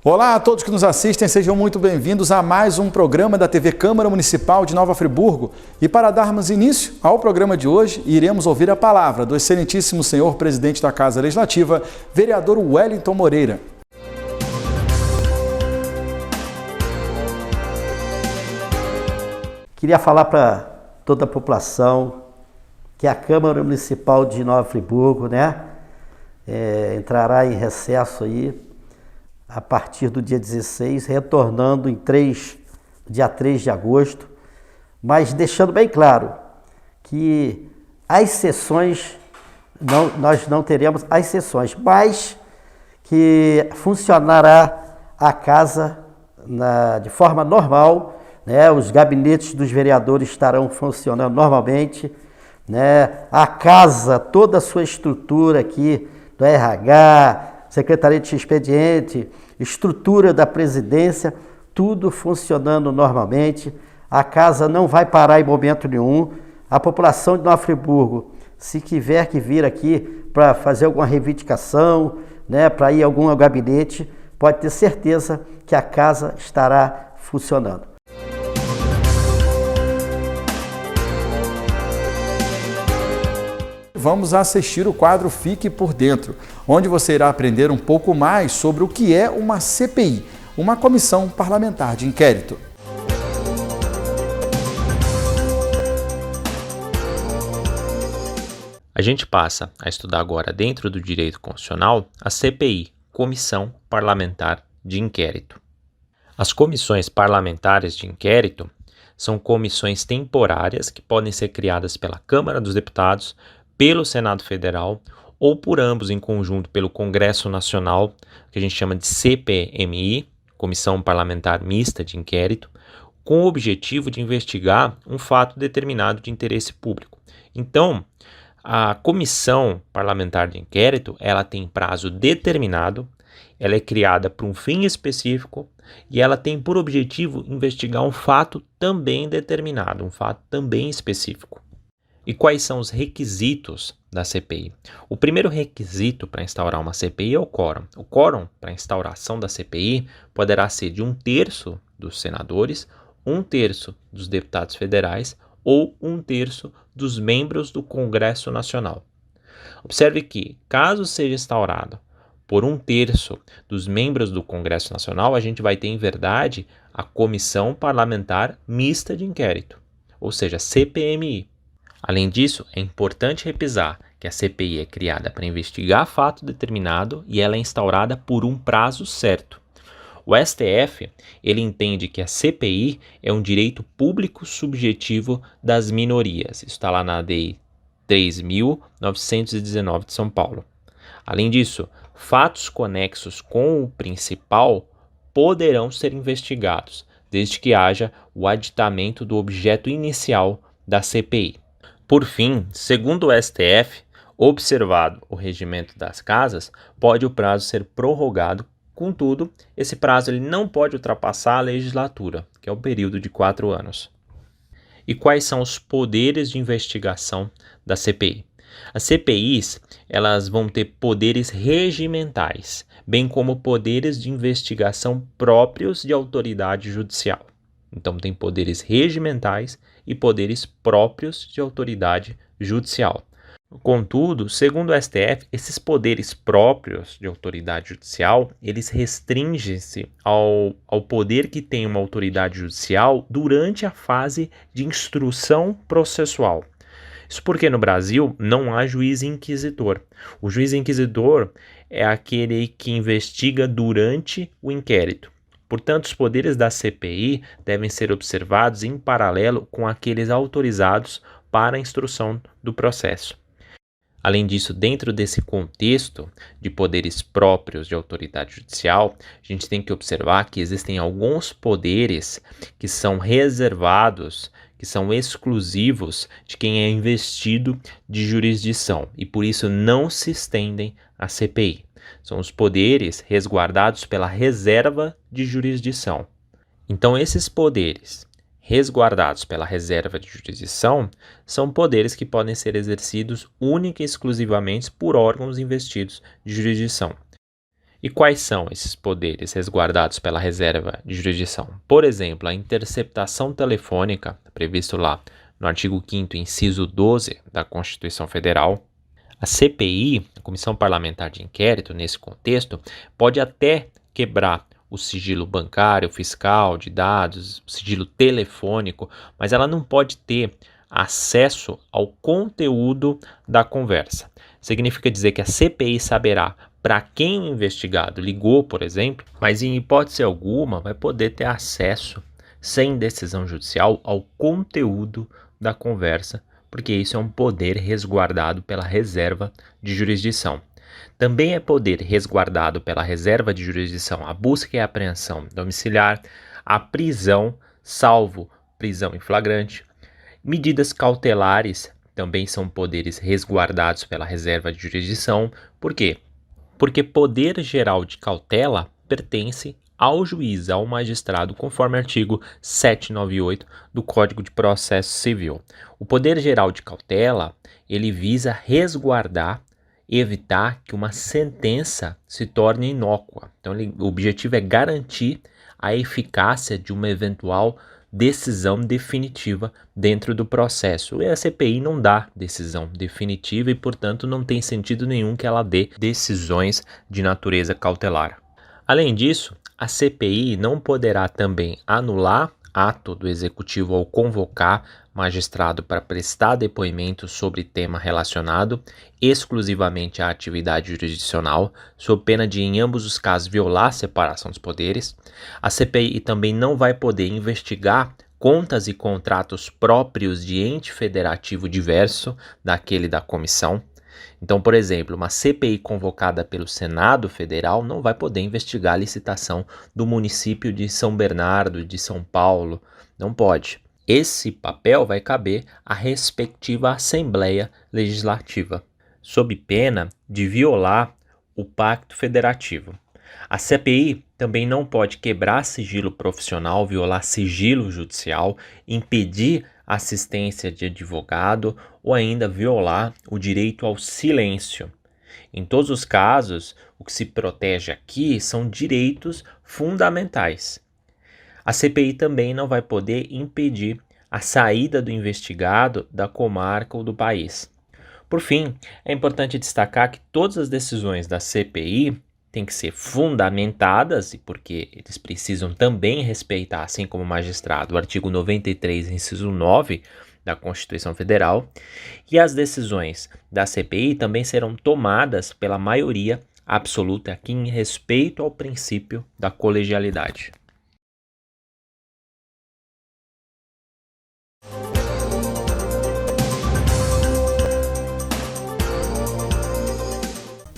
Olá a todos que nos assistem, sejam muito bem-vindos a mais um programa da TV Câmara Municipal de Nova Friburgo. E para darmos início ao programa de hoje, iremos ouvir a palavra do excelentíssimo senhor presidente da Casa Legislativa, vereador Wellington Moreira. Queria falar para toda a população que a Câmara Municipal de Nova Friburgo, entrará em recesso aí a partir do dia 16, retornando dia 3 de agosto, mas deixando bem claro que as sessões, nós não teremos as sessões, mas que funcionará a casa de forma normal, os gabinetes dos vereadores estarão funcionando normalmente, a casa, toda a sua estrutura aqui do RH, Secretaria de Expediente, estrutura da presidência, tudo funcionando normalmente. A casa não vai parar em momento nenhum. A população de Nova Friburgo, se tiver que vir aqui para fazer alguma reivindicação, para ir a algum gabinete, pode ter certeza que a casa estará funcionando. Vamos assistir o quadro Fique por Dentro, onde você irá aprender um pouco mais sobre o que é uma CPI, uma comissão parlamentar de inquérito. A gente passa a estudar agora, dentro do direito constitucional, a CPI, Comissão Parlamentar de Inquérito. As comissões parlamentares de inquérito são comissões temporárias que podem ser criadas pela Câmara dos Deputados, pelo Senado Federal ou por ambos em conjunto pelo Congresso Nacional, que a gente chama de CPMI, Comissão Parlamentar Mista de Inquérito, com o objetivo de investigar um fato determinado de interesse público. Então, a Comissão Parlamentar de Inquérito, ela tem prazo determinado, ela é criada para um fim específico e ela tem por objetivo investigar um fato também determinado, um fato também específico. E quais são os requisitos da CPI? O primeiro requisito para instaurar uma CPI é o quórum. O quórum para a instauração da CPI poderá ser de 1/3 dos senadores, 1/3 dos deputados federais ou 1/3 dos membros do Congresso Nacional. Observe que, caso seja instaurado por 1/3 dos membros do Congresso Nacional, a gente vai ter, em verdade, a Comissão Parlamentar Mista de Inquérito, ou seja, CPMI. Além disso, é importante repisar que a CPI é criada para investigar fato determinado e ela é instaurada por um prazo certo. O STF, ele entende que a CPI é um direito público subjetivo das minorias. Isso está lá na Lei 3.919 de São Paulo. Além disso, fatos conexos com o principal poderão ser investigados, desde que haja o aditamento do objeto inicial da CPI. Por fim, segundo o STF, observado o regimento das casas, pode o prazo ser prorrogado. Contudo, esse prazo ele não pode ultrapassar a legislatura, que é o período de 4 anos. E quais são os poderes de investigação da CPI? As CPIs elas vão ter poderes regimentais, bem como poderes de investigação próprios de autoridade judicial. Então, tem poderes regimentais e poderes próprios de autoridade judicial. Contudo, segundo o STF, esses poderes próprios de autoridade judicial, eles restringem-se ao poder que tem uma autoridade judicial durante a fase de instrução processual. Isso porque no Brasil não há juiz inquisitor. O juiz inquisitor é aquele que investiga durante o inquérito. Portanto, os poderes da CPI devem ser observados em paralelo com aqueles autorizados para a instrução do processo. Além disso, dentro desse contexto de poderes próprios de autoridade judicial, a gente tem que observar que existem alguns poderes que são reservados, que são exclusivos de quem é investido de jurisdição e por isso não se estendem à CPI. São os poderes resguardados pela reserva de jurisdição. Então, esses poderes resguardados pela reserva de jurisdição são poderes que podem ser exercidos única e exclusivamente por órgãos investidos de jurisdição. E quais são esses poderes resguardados pela reserva de jurisdição? Por exemplo, a interceptação telefônica, previsto lá no artigo 5º, inciso 12 da Constituição Federal. A CPI, a Comissão Parlamentar de Inquérito, nesse contexto, pode até quebrar o sigilo bancário, fiscal, de dados, o sigilo telefônico, mas ela não pode ter acesso ao conteúdo da conversa. Significa dizer que a CPI saberá para quem o investigado ligou, por exemplo, mas em hipótese alguma vai poder ter acesso, sem decisão judicial, ao conteúdo da conversa, porque isso é um poder resguardado pela reserva de jurisdição. Também é poder resguardado pela reserva de jurisdição a busca e a apreensão domiciliar, a prisão, salvo prisão em flagrante. Medidas cautelares também são poderes resguardados pela reserva de jurisdição. Por quê? Porque poder geral de cautela pertence ao juiz, ao magistrado, conforme artigo 798 do Código de Processo Civil. O poder geral de cautela, ele visa resguardar, evitar que uma sentença se torne inócua. Então, o objetivo é garantir a eficácia de uma eventual decisão definitiva dentro do processo. E a CPI não dá decisão definitiva e, portanto, não tem sentido nenhum que ela dê decisões de natureza cautelar. Além disso, a CPI não poderá também anular ato do executivo ao convocar magistrado para prestar depoimento sobre tema relacionado exclusivamente à atividade jurisdicional, sob pena de, em ambos os casos, violar a separação dos poderes. A CPI também não vai poder investigar contas e contratos próprios de ente federativo diverso daquele da comissão. Então, por exemplo, uma CPI convocada pelo Senado Federal não vai poder investigar a licitação do município de São Bernardo, de São Paulo. Não pode. Esse papel vai caber à respectiva Assembleia Legislativa, sob pena de violar o Pacto Federativo. A CPI também não pode quebrar sigilo profissional, violar sigilo judicial, impedir assistência de advogado ou ainda violar o direito ao silêncio. Em todos os casos, o que se protege aqui são direitos fundamentais. A CPI também não vai poder impedir a saída do investigado da comarca ou do país. Por fim, é importante destacar que todas as decisões da CPI têm que ser fundamentadas, e porque eles precisam também respeitar, assim como o magistrado, o artigo 93, inciso 9 da Constituição Federal, e as decisões da CPI também serão tomadas pela maioria absoluta aqui em respeito ao princípio da colegialidade.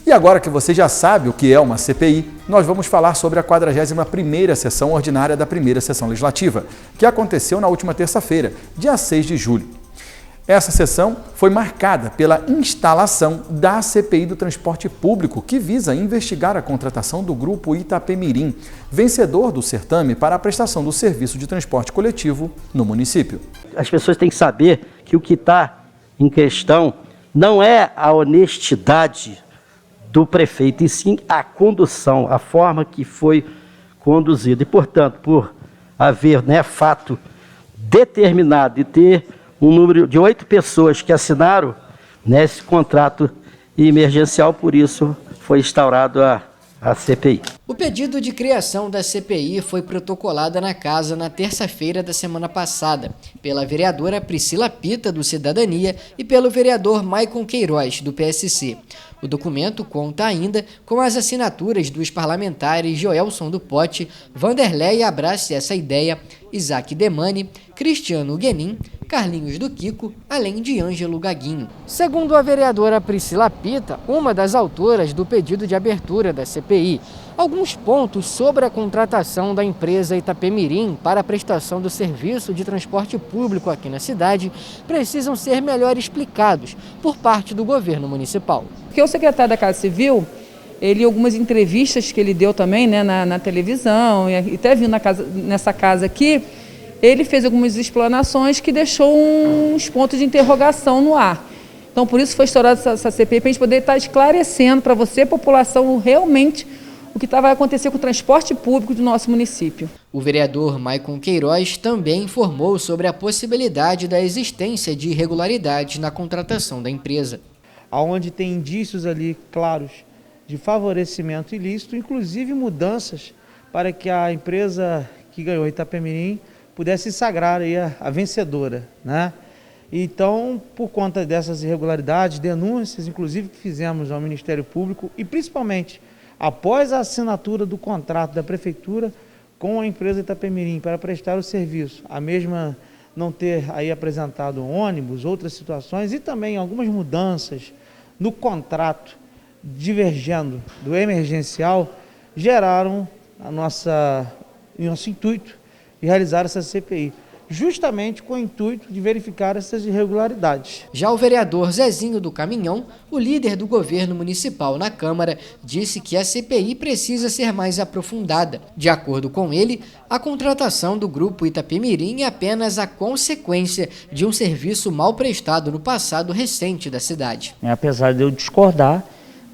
E agora que você já sabe o que é uma CPI, nós vamos falar sobre a 41ª sessão ordinária da primeira sessão legislativa, que aconteceu na última terça-feira, dia 6 de julho. Essa sessão foi marcada pela instalação da CPI do transporte público, que visa investigar a contratação do grupo Itapemirim, vencedor do certame para a prestação do serviço de transporte coletivo no município. As pessoas têm que saber que o que está em questão não é a honestidade do prefeito, e sim a condução, a forma que foi conduzida. E, portanto, por haver fato determinado de ter um número de 8 pessoas que assinaram esse contrato emergencial, por isso foi instaurado a CPI. O pedido de criação da CPI foi protocolado na casa na terça-feira da semana passada, pela vereadora Priscila Pita, do Cidadania, e pelo vereador Maicon Queiroz, do PSC. O documento conta ainda com as assinaturas dos parlamentares Joelson do Pote, Vanderlei Abrace Essa Ideia, Isaac Demani, Cristiano Guenin, Carlinhos do Kiko, além de Ângelo Gaguinho. Segundo a vereadora Priscila Pita, uma das autoras do pedido de abertura da CPI, alguns pontos sobre a contratação da empresa Itapemirim para a prestação do serviço de transporte público aqui na cidade precisam ser melhor explicados por parte do governo municipal. Porque o secretário da Casa Civil, ele, algumas entrevistas que ele deu também na televisão, e até vindo nessa casa aqui, ele fez algumas explanações que deixou uns pontos de interrogação no ar. Então, por isso foi estourada essa CPI, para a gente poder estar esclarecendo para você, população, realmente o que vai acontecer com o transporte público do nosso município. O vereador Maicon Queiroz também informou sobre a possibilidade da existência de irregularidades na contratação da empresa. Onde tem indícios ali claros de favorecimento ilícito, inclusive mudanças para que a empresa que ganhou Itapemirim pudesse sagrar aí a vencedora, né? Então, por conta dessas irregularidades, denúncias, inclusive que fizemos ao Ministério Público e principalmente após a assinatura do contrato da Prefeitura com a empresa Itapemirim para prestar o serviço, a mesma não ter aí apresentado ônibus, outras situações e também algumas mudanças no contrato divergendo do emergencial, geraram nosso intuito de realizar essa CPI, justamente com o intuito de verificar essas irregularidades. Já o vereador Zezinho do Caminhão, o líder do governo municipal na Câmara, disse que a CPI precisa ser mais aprofundada. De acordo com ele, a contratação do grupo Itapemirim é apenas a consequência de um serviço mal prestado no passado recente da cidade. Apesar de eu discordar,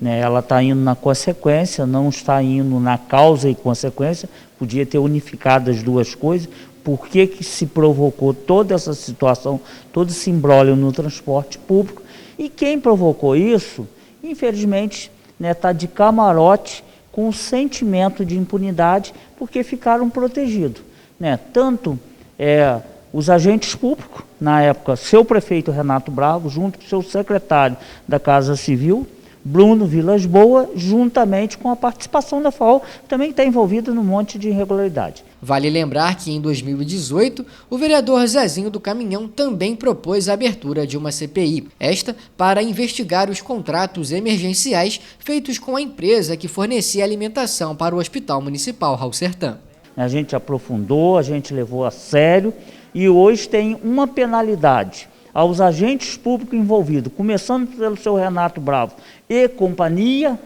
ela está indo na consequência, não está indo na causa e consequência, podia ter unificado as duas coisas. Por que se provocou toda essa situação, todo esse imbróglio no transporte público? E quem provocou isso, infelizmente, está de camarote com o sentimento de impunidade, porque ficaram protegidos. Tanto os agentes públicos, na época, seu prefeito Renato Bravo, junto com seu secretário da Casa Civil, Bruno Vilas Boas, juntamente com a participação da FAO, também está envolvida num monte de irregularidade. Vale lembrar que em 2018, o vereador Zezinho do Caminhão também propôs a abertura de uma CPI, esta para investigar os contratos emergenciais feitos com a empresa que fornecia alimentação para o Hospital Municipal Raul Sertã. A gente aprofundou, a gente levou a sério e hoje tem uma penalidade aos agentes públicos envolvidos, começando pelo seu Renato Bravo e companhia,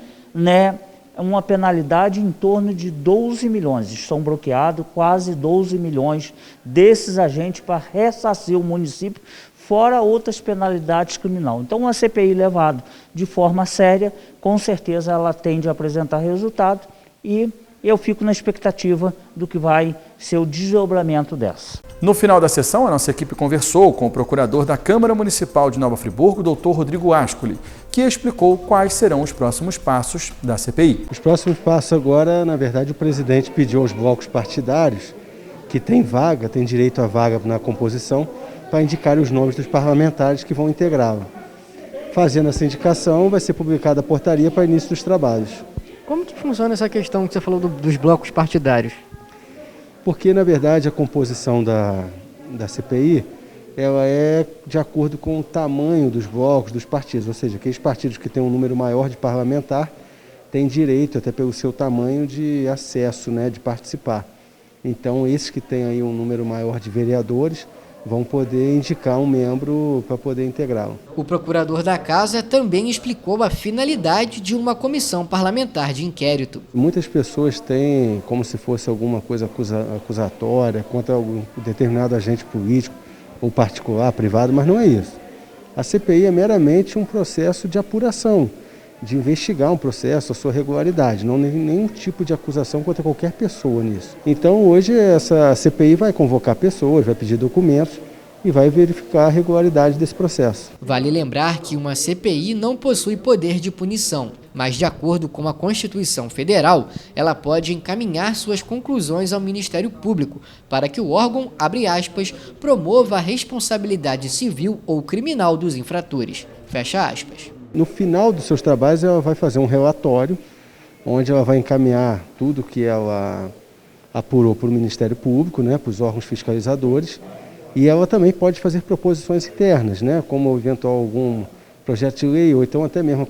uma penalidade em torno de 12 milhões. Estão bloqueados quase 12 milhões desses agentes para ressarcir o município, fora outras penalidades criminais. Então, uma CPI levada de forma séria, com certeza ela tende a apresentar resultado e eu fico na expectativa do que vai ser o desdobramento dessa. No final da sessão, a nossa equipe conversou com o procurador da Câmara Municipal de Nova Friburgo, Dr. Rodrigo Ascoli, que explicou quais serão os próximos passos da CPI. Os próximos passos agora, na verdade, o presidente pediu aos blocos partidários que tem direito à vaga na composição, para indicar os nomes dos parlamentares que vão integrá-la. Fazendo essa indicação, vai ser publicada a portaria para início dos trabalhos. Como que funciona essa questão que você falou dos blocos partidários? Porque, na verdade, a composição da CPI, ela é de acordo com o tamanho dos blocos, dos partidos. Ou seja, aqueles partidos que têm um número maior de parlamentar têm direito, até pelo seu tamanho, de acesso, de participar. Então, esses que têm aí um número maior de vereadores vão poder indicar um membro para poder integrá-lo. O procurador da Casa também explicou a finalidade de uma comissão parlamentar de inquérito. Muitas pessoas têm como se fosse alguma coisa acusatória contra algum determinado agente político ou particular, privado, mas não é isso. A CPI é meramente um processo de apuração, de investigar um processo, a sua regularidade, não nenhum tipo de acusação contra qualquer pessoa nisso. Então hoje essa CPI vai convocar pessoas, vai pedir documentos e vai verificar a regularidade desse processo. Vale lembrar que uma CPI não possui poder de punição, mas de acordo com a Constituição Federal, ela pode encaminhar suas conclusões ao Ministério Público para que o órgão, abre aspas, promova a responsabilidade civil ou criminal dos infratores, fecha aspas. No final dos seus trabalhos, ela vai fazer um relatório, onde ela vai encaminhar tudo que ela apurou para o Ministério Público, para os órgãos fiscalizadores, e ela também pode fazer proposições internas, como eventual algum projeto de lei, ou então até mesmo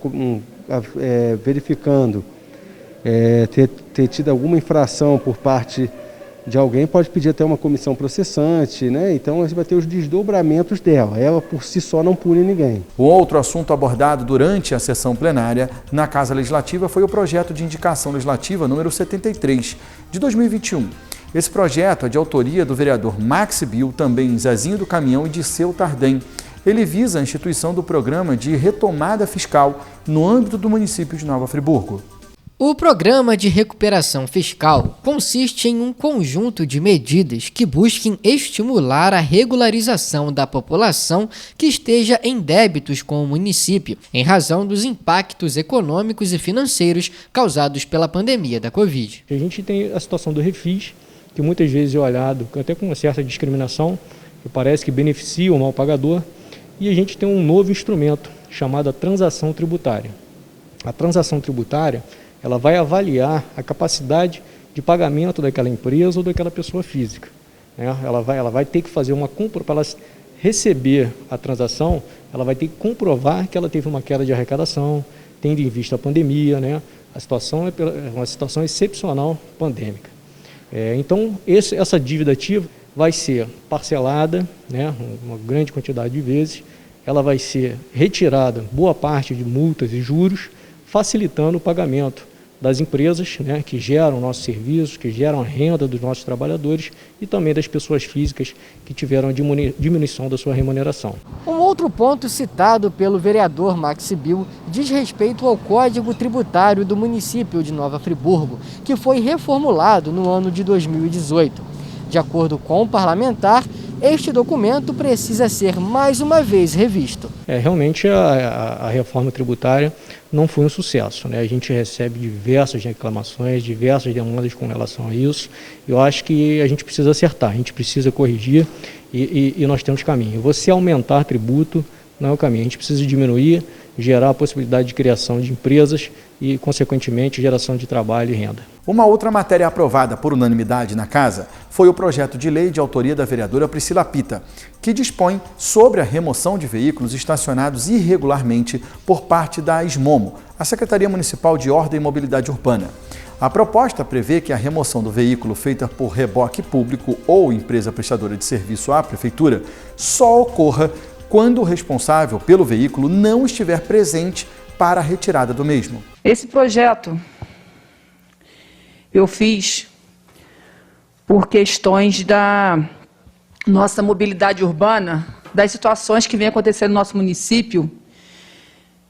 verificando ter tido alguma infração por parte de alguém, pode pedir até uma comissão processante, Então você vai ter os desdobramentos dela. Ela por si só não pune ninguém. O outro assunto abordado durante a sessão plenária na Casa Legislativa foi o projeto de indicação legislativa número 73 de 2021. Esse projeto é de autoria do vereador Max Bill, também Zezinho do Caminhão e Disseu Tardem. Ele visa a instituição do programa de retomada fiscal no âmbito do município de Nova Friburgo. O Programa de Recuperação Fiscal consiste em um conjunto de medidas que busquem estimular a regularização da população que esteja em débitos com o município, em razão dos impactos econômicos e financeiros causados pela pandemia da Covid. A gente tem a situação do refis, que muitas vezes é olhado até com uma certa discriminação, que parece que beneficia o mal pagador, e a gente tem um novo instrumento chamado a transação tributária. A transação tributária, ela vai avaliar a capacidade de pagamento daquela empresa ou daquela pessoa física, né? Ela vai ter que fazer para ela receber a transação, ela vai ter que comprovar que ela teve uma queda de arrecadação, tendo em vista a pandemia, né? A situação é uma situação excepcional pandêmica. Então, essa dívida ativa vai ser parcelada, né? Uma grande quantidade de vezes, ela vai ser retirada boa parte de multas e juros, facilitando o pagamento das empresas, né, que geram nossos serviços, que geram a renda dos nossos trabalhadores e também das pessoas físicas que tiveram a diminuição da sua remuneração. Um outro ponto citado pelo vereador Max Bill diz respeito ao Código Tributário do município de Nova Friburgo, que foi reformulado no ano de 2018. De acordo com o parlamentar, este documento precisa ser mais uma vez revisto. Realmente a reforma tributária não foi um sucesso, né? A gente recebe diversas reclamações, diversas demandas com relação a isso. Eu acho que a gente precisa acertar, a gente precisa corrigir e nós temos caminho. Você aumentar tributo não é o caminho, a gente precisa diminuir, gerar a possibilidade de criação de empresas e, consequentemente, geração de trabalho e renda. Uma outra matéria aprovada por unanimidade na Casa foi o projeto de lei de autoria da vereadora Priscila Pita, que dispõe sobre a remoção de veículos estacionados irregularmente por parte da SMOMO, a Secretaria Municipal de Ordem e Mobilidade Urbana. A proposta prevê que a remoção do veículo feita por reboque público ou empresa prestadora de serviço à Prefeitura só ocorra quando o responsável pelo veículo não estiver presente para a retirada do mesmo. Esse projeto eu fiz por questões da nossa mobilidade urbana, das situações que vem acontecendo no nosso município,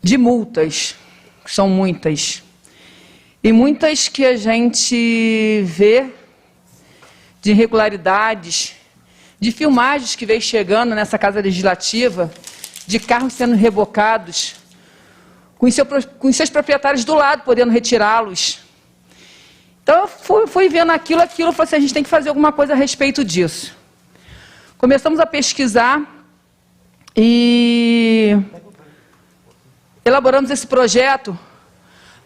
de multas, que são muitas, e muitas que a gente vê de irregularidades, de filmagens que vem chegando nessa Casa Legislativa, de carros sendo rebocados, com seus proprietários do lado, podendo retirá-los. Então, eu fui vendo aquilo, falei assim, a gente tem que fazer alguma coisa a respeito disso. Começamos a pesquisar e elaboramos esse projeto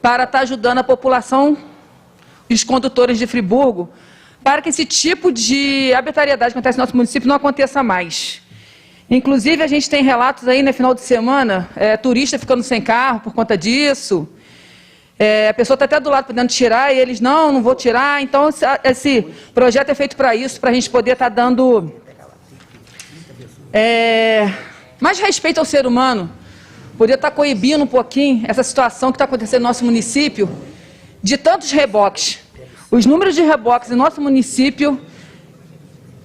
para estar ajudando a população e os condutores de Friburgo para que esse tipo de arbitrariedade que acontece no nosso município não aconteça mais. Inclusive, a gente tem relatos aí, no final de semana, turista ficando sem carro por conta disso. A pessoa está até do lado podendo tirar e eles, não vou tirar. Então, esse projeto é feito para isso, para a gente poder estar dando mais respeito ao ser humano, poder estar coibindo um pouquinho essa situação que está acontecendo no nosso município, de tantos reboques. Os números de reboques em nosso município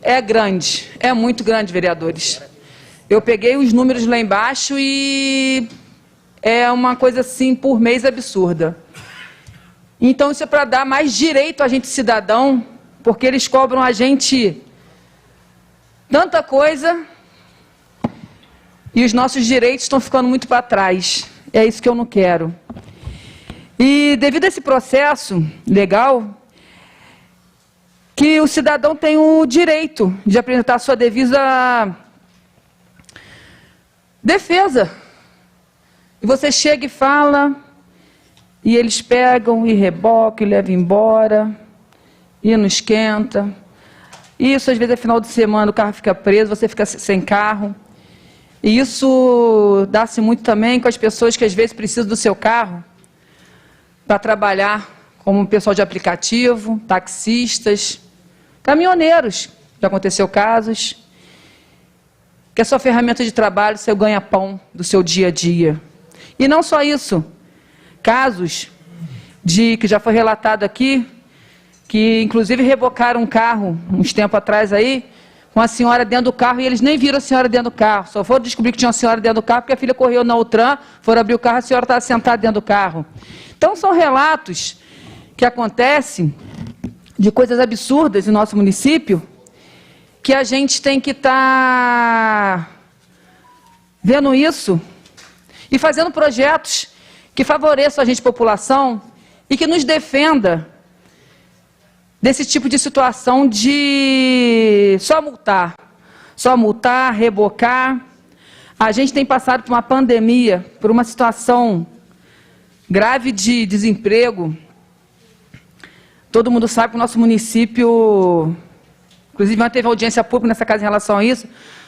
é grande, é muito grande, vereadores. Eu peguei os números lá embaixo e é uma coisa assim por mês absurda. Então isso é para dar mais direito a gente cidadão, porque eles cobram a gente tanta coisa e os nossos direitos estão ficando muito para trás. É isso que eu não quero. E devido a esse processo legal, que o cidadão tem o direito de apresentar a sua devida defesa. E você chega e fala, e eles pegam e rebocam e levam embora, e não esquenta. Isso, às vezes, é final de semana, o carro fica preso, você fica sem carro. E isso dá-se muito também com as pessoas que, às vezes, precisam do seu carro para trabalhar, como o pessoal de aplicativo, taxistas, caminhoneiros. Já aconteceu casos que a sua ferramenta de trabalho, seu ganha-pão do seu dia a dia. E não só isso, casos que já foi relatado aqui, que inclusive rebocaram um carro uns tempos atrás aí, com a senhora dentro do carro, e eles nem viram a senhora dentro do carro, só foram descobrir que tinha uma senhora dentro do carro, porque a filha correu na Utran, foram abrir o carro, a senhora estava sentada dentro do carro. Então são relatos que acontece de coisas absurdas em nosso município, que a gente tem que estar vendo isso e fazendo projetos que favoreçam a gente, população, e que nos defenda desse tipo de situação de só multar, rebocar. A gente tem passado por uma pandemia, por uma situação grave de desemprego. Todo mundo sabe que o nosso município, inclusive, teve audiência pública nessa casa em relação a isso,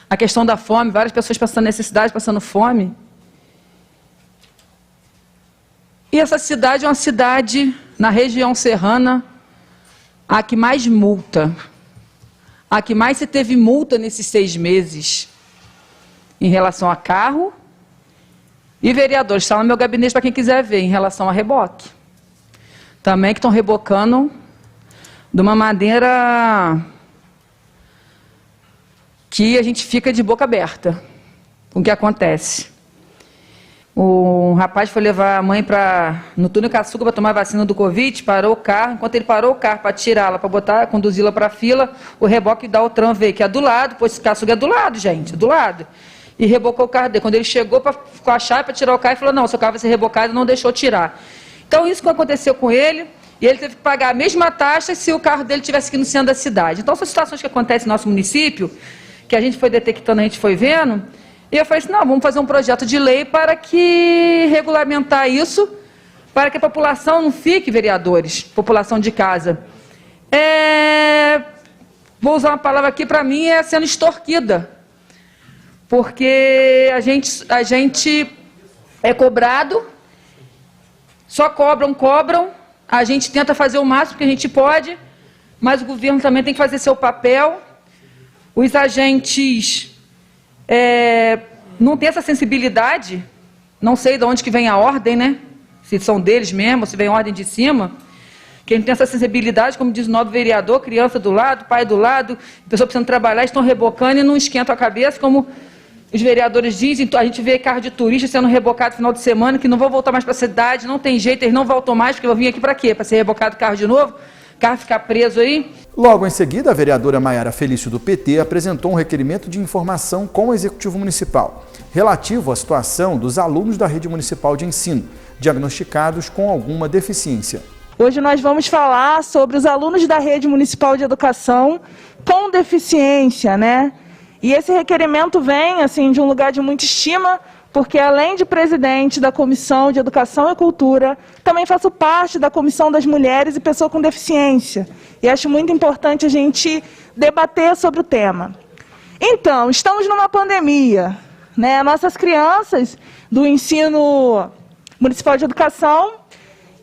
a questão da fome, várias pessoas passando necessidade, passando fome. E essa cidade é uma cidade, na região serrana, a que mais multa, a que mais se teve multa nesses 6 meses, em relação a carro e vereadores. Está no meu gabinete para quem quiser ver, em relação a reboque. Também que estão rebocando de uma maneira que a gente fica de boca aberta com o que acontece. Um rapaz foi levar a mãe no túnel Caçuca para tomar a vacina do Covid, parou o carro. Enquanto ele parou o carro para tirá-la, para conduzi-la para a fila, o reboque da Altran veio, que é do lado, pois esse Caçuca é do lado, gente, do lado. E rebocou o carro dele. Quando ele chegou com a chave para tirar o carro, ele falou, não, seu carro vai ser rebocado, e não deixou tirar. Então, isso que aconteceu com ele, e ele teve que pagar a mesma taxa se o carro dele tivesse aqui no centro da cidade. Então, são situações que acontecem no nosso município, que a gente foi detectando, a gente foi vendo, e eu falei assim, não, vamos fazer um projeto de lei para que regulamentar isso, para que a população não fique, vereadores, população de casa. Vou usar uma palavra aqui, para mim, é sendo extorquida. Porque a gente é cobrado, só cobram, a gente tenta fazer o máximo que a gente pode, mas o governo também tem que fazer seu papel. Os agentes não têm essa sensibilidade, não sei de onde que vem a ordem, né? Se são deles mesmo, se vem ordem de cima. Quem não tem essa sensibilidade, como diz o nobre vereador, criança do lado, pai do lado, pessoa precisando trabalhar, estão rebocando e não esquentam a cabeça, como os vereadores dizem. A gente vê carro de turista sendo rebocado no final de semana, que não vão voltar mais para a cidade, não tem jeito, eles não voltam mais, porque eu vim aqui para quê? Para ser rebocado o carro de novo? O carro ficar preso aí? Logo em seguida, a vereadora Maiara Felício, do PT, apresentou um requerimento de informação com o Executivo Municipal, relativo à situação dos alunos da rede municipal de ensino, diagnosticados com alguma deficiência. Hoje nós vamos falar sobre os alunos da rede municipal de educação com deficiência, né? E esse requerimento vem, assim, de um lugar de muita estima, porque além de presidente da Comissão de Educação e Cultura, também faço parte da Comissão das Mulheres e Pessoas com Deficiência. E acho muito importante a gente debater sobre o tema. Então, estamos numa pandemia, né? Nossas crianças do ensino municipal de educação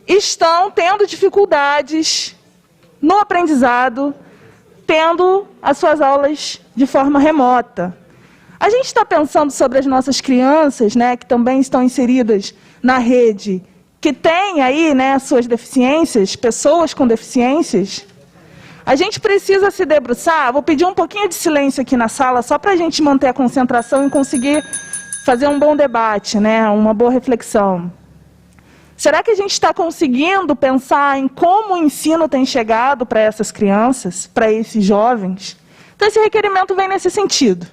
estão tendo dificuldades no aprendizado, tendo as suas aulas de forma remota. A gente está pensando sobre as nossas crianças, né, que também estão inseridas na rede, que têm aí, né, suas deficiências, pessoas com deficiências. A gente precisa se debruçar, vou pedir um pouquinho de silêncio aqui na sala, só para a gente manter a concentração e conseguir fazer um bom debate, né, uma boa reflexão. Será que a gente está conseguindo pensar em como o ensino tem chegado para essas crianças, para esses jovens? Então, esse requerimento vem nesse sentido,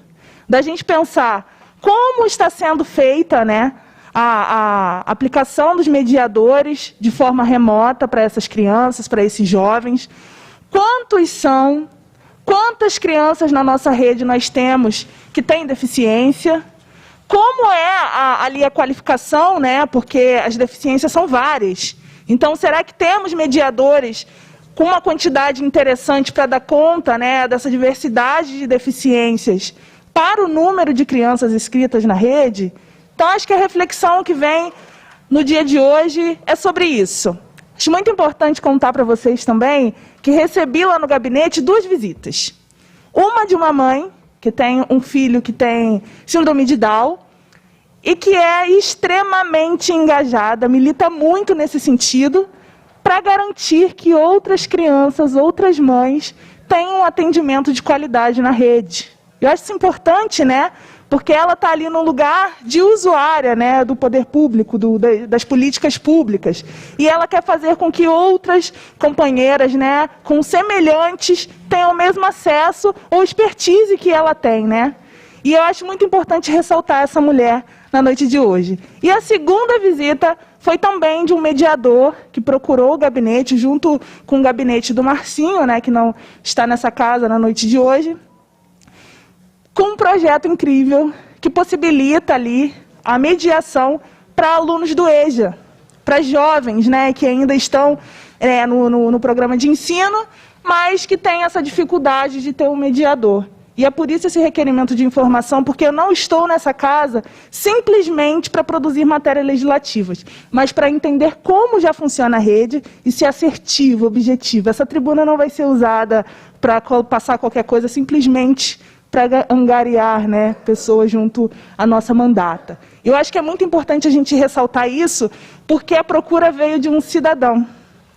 da gente pensar como está sendo feita, né, a aplicação dos mediadores de forma remota para essas crianças, para esses jovens. Quantos são, quantas crianças na nossa rede nós temos que têm deficiência? Como é ali a qualificação, né? Porque as deficiências são várias. Então, será que temos mediadores com uma quantidade interessante para dar conta, né, dessa diversidade de deficiências para o número de crianças inscritas na rede? Então, acho que a reflexão que vem no dia de hoje é sobre isso. Acho muito importante contar para vocês também que recebi lá no gabinete 2 visitas. Uma de uma mãe que tem um filho que tem síndrome de Down e que é extremamente engajada, milita muito nesse sentido, para garantir que outras crianças, outras mães, tenham um atendimento de qualidade na rede. Eu acho isso importante, né? porque ela está ali no lugar de usuária, né, do poder público, das políticas públicas, e ela quer fazer com que outras companheiras, né, com semelhantes, tenham o mesmo acesso ou expertise que ela tem, né? E eu acho muito importante ressaltar essa mulher na noite de hoje. E a segunda visita foi também de um mediador que procurou o gabinete, junto com o gabinete do Marcinho, né, que não está nessa casa na noite de hoje, com um projeto incrível que possibilita ali a mediação para alunos do EJA, para jovens, né, que ainda estão no programa de ensino, mas que têm essa dificuldade de ter um mediador. E é por isso esse requerimento de informação, porque eu não estou nessa casa simplesmente para produzir matérias legislativas, mas para entender como já funciona a rede e ser assertivo, objetivo. Essa tribuna não vai ser usada para passar qualquer coisa, simplesmente para angariar, né, pessoas junto à nossa mandata. Eu acho que é muito importante a gente ressaltar isso, porque a procura veio de um cidadão,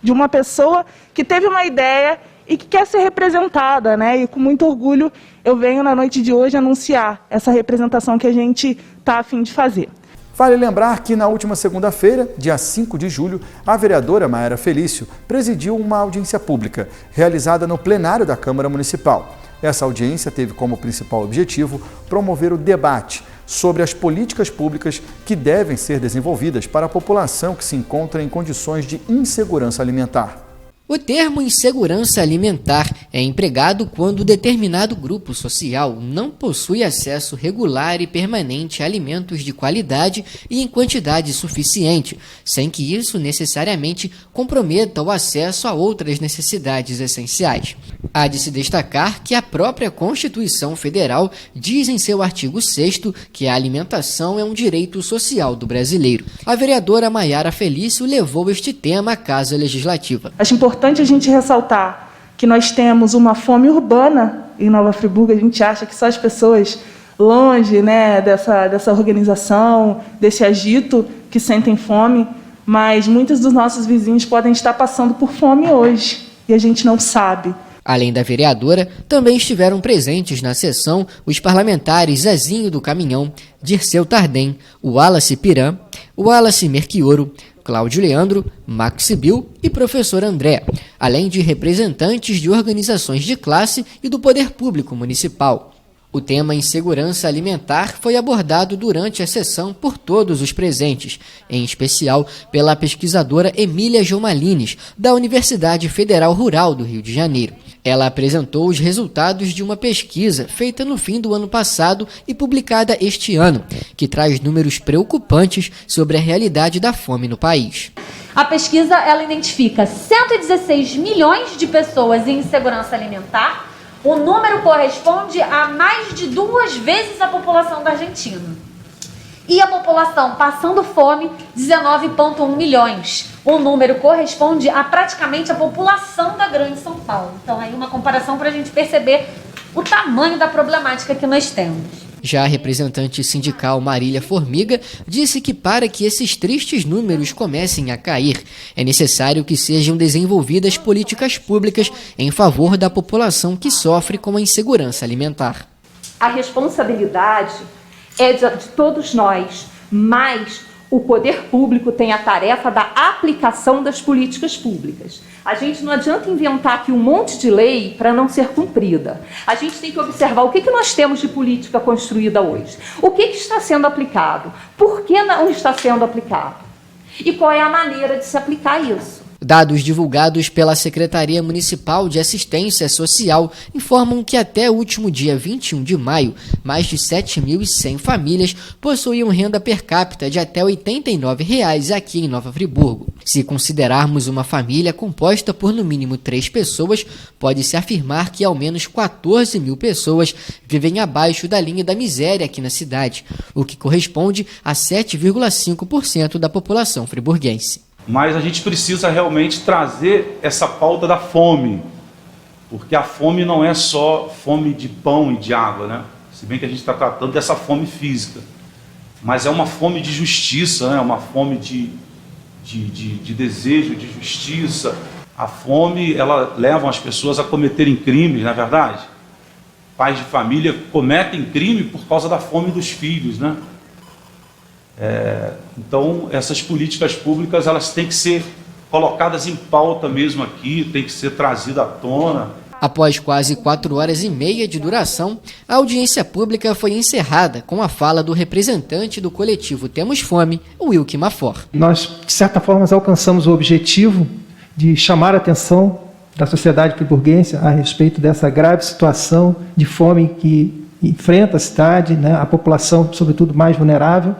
de uma pessoa que teve uma ideia e que quer ser representada, né? E com muito orgulho eu venho na noite de hoje anunciar essa representação que a gente está a fim de fazer. Vale lembrar que na última segunda-feira, dia 5 de julho, a vereadora Mayara Felício presidiu uma audiência pública realizada no plenário da Câmara Municipal. Essa audiência teve como principal objetivo promover o debate sobre as políticas públicas que devem ser desenvolvidas para a população que se encontra em condições de insegurança alimentar. O termo insegurança alimentar é empregado quando determinado grupo social não possui acesso regular e permanente a alimentos de qualidade e em quantidade suficiente, sem que isso necessariamente comprometa o acesso a outras necessidades essenciais. Há de se destacar que a própria Constituição Federal diz em seu artigo 6º que a alimentação é um direito social do brasileiro. A vereadora Mayara Felício levou este tema à Casa Legislativa. Acho importante a gente ressaltar que nós temos uma fome urbana em Nova Friburgo. A gente acha que só as pessoas longe, né, dessa organização, desse agito, que sentem fome, mas muitos dos nossos vizinhos podem estar passando por fome hoje e a gente não sabe. Além da vereadora, também estiveram presentes na sessão os parlamentares Zezinho do Caminhão, Dirceu Tardem, Wallace Piran, Wallace Merquioro, Cláudio Leandro, Max Sibil e professor André, além de representantes de organizações de classe e do poder público municipal. O tema insegurança alimentar foi abordado durante a sessão por todos os presentes, em especial pela pesquisadora Emília Jomalines, da Universidade Federal Rural do Rio de Janeiro. Ela apresentou os resultados de uma pesquisa feita no fim do ano passado e publicada este ano, que traz números preocupantes sobre a realidade da fome no país. A pesquisa ela identifica 116 milhões de pessoas em insegurança alimentar. O número corresponde a mais de 2 vezes a população da Argentina. E a população passando fome, 19,1 milhões. O número corresponde a praticamente a população da Grande São Paulo. Então, aí uma comparação para a gente perceber o tamanho da problemática que nós temos. Já a representante sindical Marília Formiga disse que para que esses tristes números comecem a cair, é necessário que sejam desenvolvidas políticas públicas em favor da população que sofre com a insegurança alimentar. A responsabilidade é de todos nós, mas o poder público tem a tarefa da aplicação das políticas públicas. A gente não adianta inventar aqui um monte de lei para não ser cumprida. A gente tem que observar o que nós temos de política construída hoje. O que está sendo aplicado? Por que não está sendo aplicado? E qual é a maneira de se aplicar isso? Dados divulgados pela Secretaria Municipal de Assistência Social informam que até o último dia 21 de maio, mais de 7.100 famílias possuíam renda per capita de até R$ 89 aqui em Nova Friburgo. Se considerarmos uma família composta por no mínimo 3 pessoas, pode-se afirmar que ao menos 14 mil pessoas vivem abaixo da linha da miséria aqui na cidade, o que corresponde a 7,5% da população friburguense. Mas a gente precisa realmente trazer essa pauta da fome, porque a fome não é só fome de pão e de água, né? Se bem que a gente está tratando dessa fome física, mas é uma fome de justiça, né? Uma fome de desejo de justiça. A fome, ela leva as pessoas a cometerem crimes, não é verdade? pais de família cometem crime por causa da fome dos filhos, né? Então, essas políticas públicas, elas têm que ser colocadas em pauta mesmo aqui, tem que ser trazida à tona. Após quase 4 horas e meia de duração, a audiência pública foi encerrada com a fala do representante do coletivo Temos Fome, Wilke Mafor. Nós, de certa forma, alcançamos o objetivo de chamar a atenção da sociedade friburguense a respeito dessa grave situação de fome que enfrenta a cidade, né, a população, sobretudo, mais vulnerável,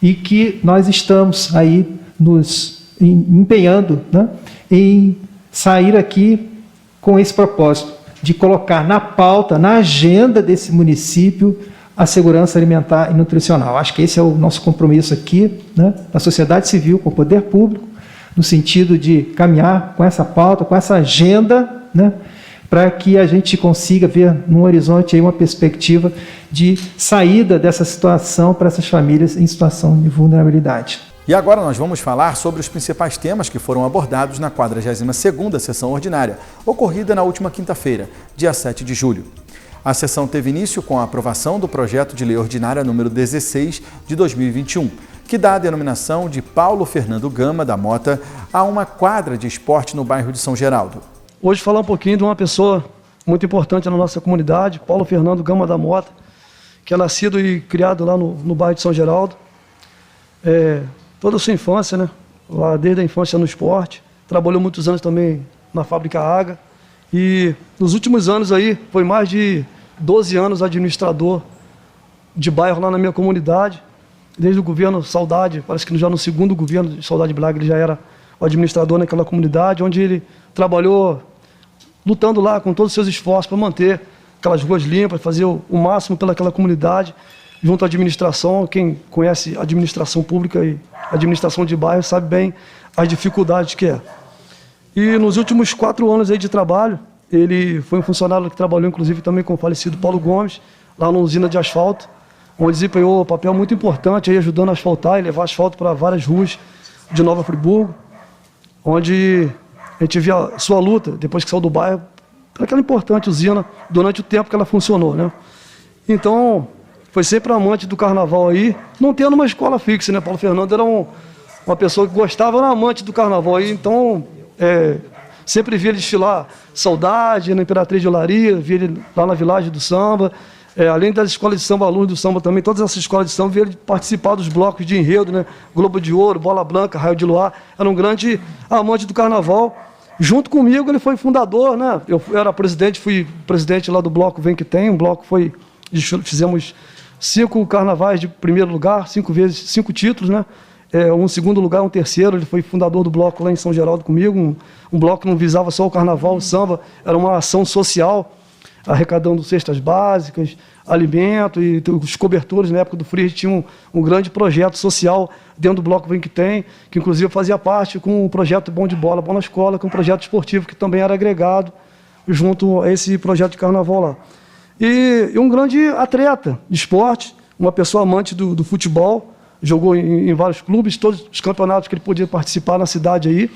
e que nós estamos aí nos empenhando, né, em sair aqui com esse propósito de colocar na pauta, na agenda desse município, a segurança alimentar e nutricional. Acho que esse é o nosso compromisso aqui, né, da sociedade civil com o poder público, no sentido de caminhar com essa pauta, com essa agenda, né, para que a gente consiga ver num horizonte aí uma perspectiva de saída dessa situação para essas famílias em situação de vulnerabilidade. E agora nós vamos falar sobre os principais temas que foram abordados na 42ª sessão ordinária, ocorrida na última quinta-feira, dia 7 de julho. A sessão teve início com a aprovação do projeto de lei ordinária número 16 de 2021, que dá a denominação de Paulo Fernando Gama da Mota a uma quadra de esporte no bairro de São Geraldo. Hoje falar um pouquinho de uma pessoa muito importante na nossa comunidade, Paulo Fernando Gama da Mota, que é nascido e criado lá no bairro de São Geraldo. Toda a sua infância, né? Lá desde a infância no esporte, trabalhou muitos anos também na fábrica Aga e nos últimos anos aí foi mais de 12 anos administrador de bairro lá na minha comunidade, desde o governo Saudade, parece que já no segundo governo de Saudade Braga ele já era o administrador naquela comunidade, onde ele trabalhou lutando lá com todos os seus esforços para manter aquelas ruas limpas, fazer o máximo pelaquela comunidade, junto à administração. Quem conhece administração pública e administração de bairro sabe bem as dificuldades que é. E nos últimos 4 anos aí de trabalho, ele foi um funcionário que trabalhou inclusive também com o falecido Paulo Gomes, lá na usina de asfalto, onde desempenhou um papel muito importante aí, ajudando a asfaltar e levar asfalto para várias ruas de Nova Friburgo, onde a gente via a sua luta, depois que saiu do bairro, para aquela importante usina, durante o tempo que ela funcionou, né? Então, foi sempre amante do carnaval aí, não tendo uma escola fixa, né? Paulo Fernando era uma pessoa que gostava, era amante do carnaval aí, então sempre via ele desfilar Saudade, na Imperatriz de Olaria, via ele lá na Vilagem do Samba, além das escolas de samba, alunos do samba também, todas essas escolas de samba, via ele participar dos blocos de enredo, né? Globo de Ouro, Bola Branca, Raio de Luar, era um grande amante do carnaval. Junto comigo ele foi fundador, né? Eu era presidente, fui presidente lá do bloco Vem Que Tem, um bloco fizemos 5 carnavais de primeiro lugar, 5 títulos, né? Um segundo lugar, um terceiro. Ele foi fundador do bloco lá em São Geraldo comigo, um bloco que não visava só o carnaval, o samba, era uma ação social, arrecadando cestas básicas, alimento e os cobertores. Na época do frio, a gente tinha um grande projeto social dentro do bloco Vem Que Tem, que inclusive fazia parte com o projeto Bom de Bola, Bom na Escola, com um projeto esportivo que também era agregado junto a esse projeto de carnaval lá. E um grande atleta de esporte, uma pessoa amante do futebol, jogou em vários clubes, todos os campeonatos que ele podia participar na cidade aí,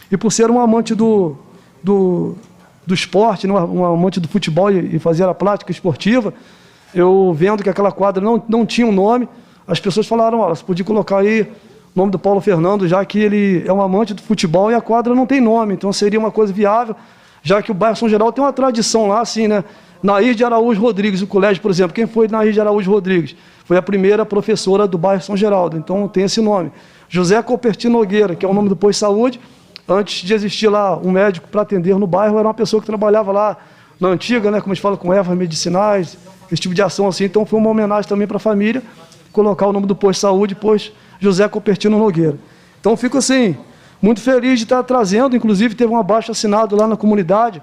e por ser um amante do esporte, um amante do futebol e fazer a prática esportiva, eu vendo que aquela quadra não tinha um nome, as pessoas falaram, você podia colocar aí o nome do Paulo Fernando, já que ele é um amante do futebol e a quadra não tem nome, então seria uma coisa viável, já que o bairro São Geraldo tem uma tradição lá, assim, né? Nair de Araújo Rodrigues, o colégio, por exemplo, quem foi Nair de Araújo Rodrigues? Foi a primeira professora do bairro São Geraldo, então tem esse nome. José Copertino Nogueira, que é o nome do posto de saúde, antes de existir lá um médico para atender no bairro, era uma pessoa que trabalhava lá na antiga, né, como a gente fala, com ervas medicinais, esse tipo de ação assim, então foi uma homenagem também para a família, colocar o nome do posto de saúde, posto José Copertino Nogueira. Então fico assim, muito feliz de estar trazendo, inclusive teve um abaixo assinado lá na comunidade,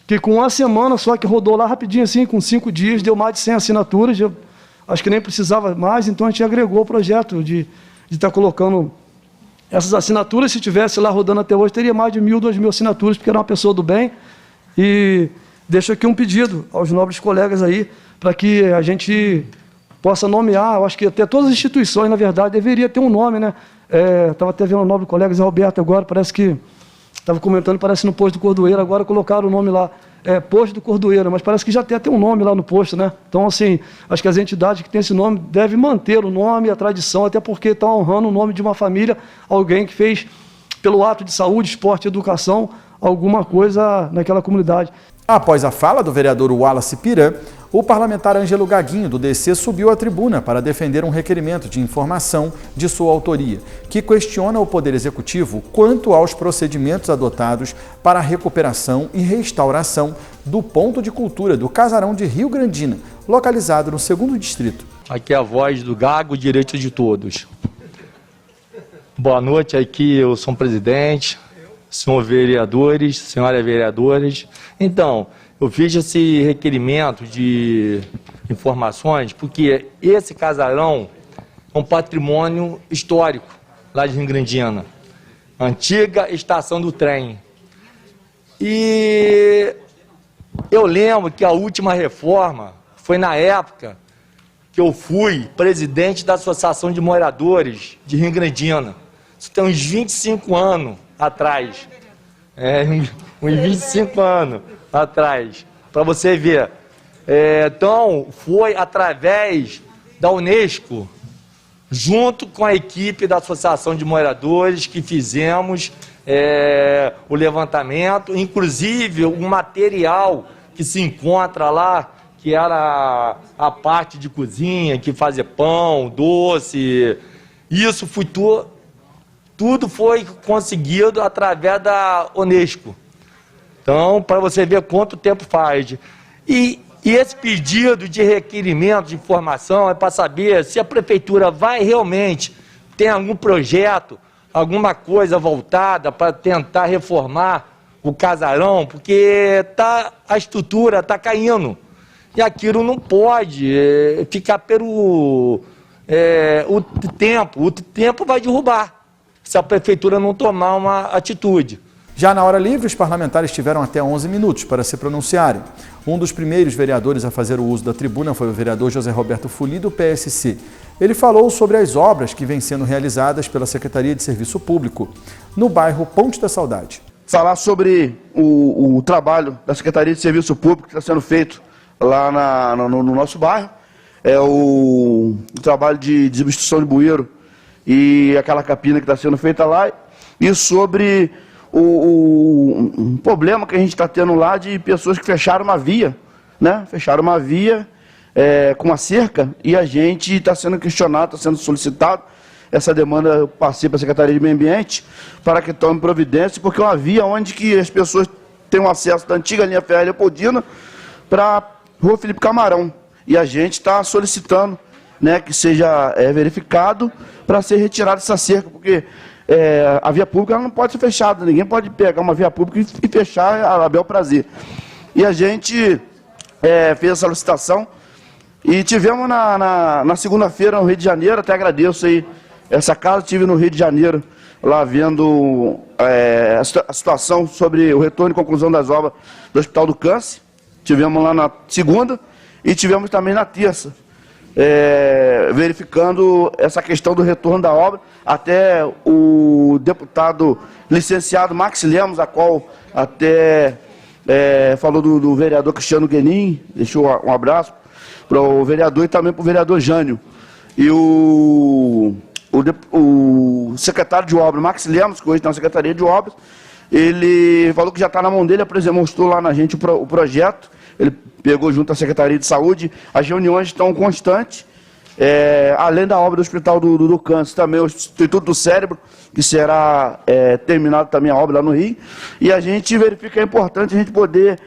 que com uma semana só que rodou lá rapidinho assim, com 5 dias, deu mais de 100 assinaturas, eu acho que nem precisava mais, então a gente agregou o projeto de estar colocando essas assinaturas. Se tivesse lá rodando até hoje, teria mais de 1.000, 2.000 assinaturas, porque era uma pessoa do bem. E deixo aqui um pedido aos nobres colegas aí, para que a gente possa nomear, eu acho que até todas as instituições, na verdade, deveria ter um nome, né? Estava até vendo o nobre colega Zé Roberto agora, parece que Estava comentando, parece no posto do Cordoeiro, agora colocaram o nome lá, posto do Cordoeiro, mas parece que já tem até um nome lá no posto, né? Então, assim, acho que as entidades que têm esse nome devem manter o nome e a tradição, até porque está honrando o nome de uma família, alguém que fez, pelo ato de saúde, esporte e educação, alguma coisa naquela comunidade. Após a fala do vereador Wallace Piran, o parlamentar Ângelo Gaguinho, do DC, subiu à tribuna para defender um requerimento de informação de sua autoria, que questiona o Poder Executivo quanto aos procedimentos adotados para a recuperação e restauração do ponto de cultura do Casarão de Rio Grandina, localizado no 2º Distrito. Aqui é a voz do Gago, direito de todos. Boa noite, aqui eu sou o presidente, senhor vereadores, senhoras vereadoras. Então, eu fiz esse requerimento de informações porque esse casarão é um patrimônio histórico lá de Rio Grandina, antiga estação do trem. E eu lembro que a última reforma foi na época que eu fui presidente da Associação de Moradores de Rio Grandina. Isso tem uns 25 anos atrás. Uns 25 anos atrás, para você ver. Então, foi através da Unesco, junto com a equipe da Associação de Moradores, que fizemos o levantamento, inclusive o material que se encontra lá, que era a parte de cozinha, que fazia pão, doce, isso foi tudo foi conseguido através da Unesco. Então, para você ver quanto tempo faz. E esse pedido de requerimento de informação é para saber se a prefeitura vai realmente ter algum projeto, alguma coisa voltada para tentar reformar o casarão, porque a estrutura está caindo. E aquilo não pode ficar pelo o tempo vai derrubar, se a prefeitura não tomar uma atitude. Já na hora livre, os parlamentares tiveram até 11 minutos para se pronunciarem. Um dos primeiros vereadores a fazer o uso da tribuna foi o vereador José Roberto Fuli, do PSC. Ele falou sobre as obras que vêm sendo realizadas pela Secretaria de Serviço Público no bairro Ponte da Saudade. Falar sobre o trabalho da Secretaria de Serviço Público que está sendo feito lá no nosso bairro. É o trabalho de substituição de bueiro e aquela capina que está sendo feita lá. E sobre o problema que a gente está tendo lá de pessoas que fecharam uma via, né? Fecharam uma via com uma cerca e a gente está sendo questionado, está sendo solicitado. Essa demanda eu passei para a Secretaria de Meio Ambiente para que tome providência, porque é uma via onde que as pessoas têm um acesso da antiga linha férrea Leopoldina para Rua Felipe Camarão. E a gente está solicitando, né, que seja verificado para ser retirada essa cerca, porque a via pública ela não pode ser fechada, ninguém pode pegar uma via pública e fechar a bel prazer. E a gente fez essa solicitação e tivemos na segunda-feira no Rio de Janeiro, até agradeço aí essa casa, estive no Rio de Janeiro, lá vendo a situação sobre o retorno e conclusão das obras do Hospital do Câncer. Tivemos lá na segunda e tivemos também na terça, verificando essa questão do retorno da obra. Até o deputado licenciado Max Lemos, a qual até falou do vereador Cristiano Guenin, deixou um abraço para o vereador e também para o vereador Jânio. E o secretário de obras, Max Lemos, que hoje está na Secretaria de Obras, ele falou que já está na mão dele, mostrou lá na gente o projeto, ele pegou junto à Secretaria de Saúde, as reuniões estão constantes, além da obra do Hospital do Câncer, também o Instituto do Cérebro, que será terminado também a obra lá no Rio, e a gente verifica que é importante a gente poder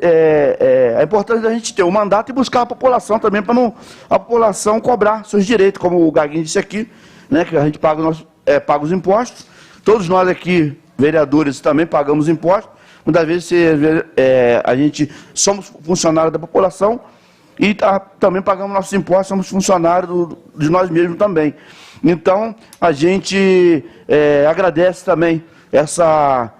é importante a gente ter um mandato e buscar a população também, para não a população cobrar seus direitos, como o Gaguinho disse aqui, né, que a gente paga os impostos. Todos nós aqui, vereadores, também pagamos impostos. Muitas vezes a gente somos funcionários da população e também pagamos nossos impostos, somos funcionários de nós mesmos também. Então, a gente agradece também essa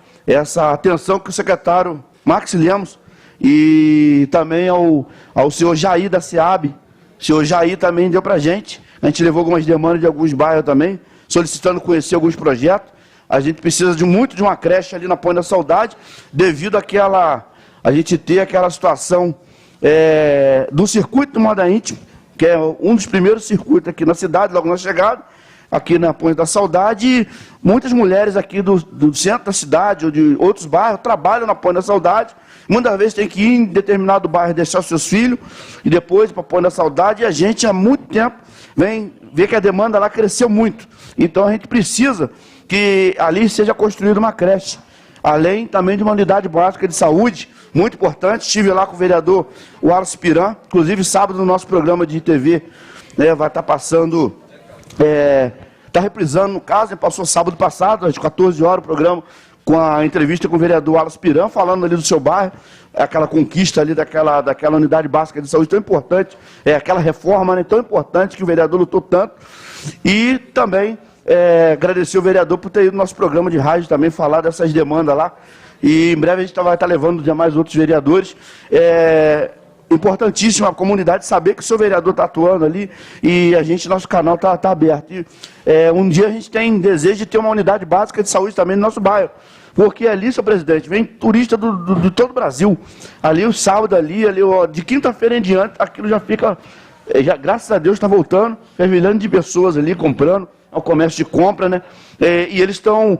atenção que o secretário Max Lemos e também ao senhor Jair da SEAB. O senhor Jair também deu para a gente levou algumas demandas de alguns bairros também, solicitando conhecer alguns projetos. A gente precisa muito de uma creche ali na Ponte da Saudade, devido a gente ter aquela situação do circuito do Moda Íntima, que é um dos primeiros circuitos aqui na cidade, logo na chegada, aqui na Ponte da Saudade, e muitas mulheres aqui do centro da cidade ou de outros bairros trabalham na Ponte da Saudade. Muitas vezes tem que ir em determinado bairro deixar os seus filhos e depois para a Ponte da Saudade, e a gente há muito tempo vem ver que a demanda lá cresceu muito. Então a gente precisa que ali seja construída uma creche, além também de uma unidade básica de saúde, muito importante. Estive lá com o vereador Wallace Piran, inclusive sábado no nosso programa de TV, vai estar passando, está reprisando no caso, passou sábado passado, às 14 horas, o programa com a entrevista com o vereador Wallace Piran, falando ali do seu bairro, aquela conquista ali daquela unidade básica de saúde tão importante, aquela reforma, né, tão importante que o vereador lutou tanto. E também agradecer o vereador por ter ido no nosso programa de rádio também falar dessas demandas lá. E em breve a gente vai estar levando demais outros vereadores. Importantíssimo a comunidade saber que o seu vereador está atuando ali e nosso canal está aberto. E, um dia a gente tem desejo de ter uma unidade básica de saúde também no nosso bairro. Porque ali, senhor presidente, vem turista de todo o Brasil. Ali o sábado, de quinta-feira em diante, aquilo já fica, graças a Deus está voltando, fervilhando de pessoas ali comprando, é o comércio de compra, né? E eles estão,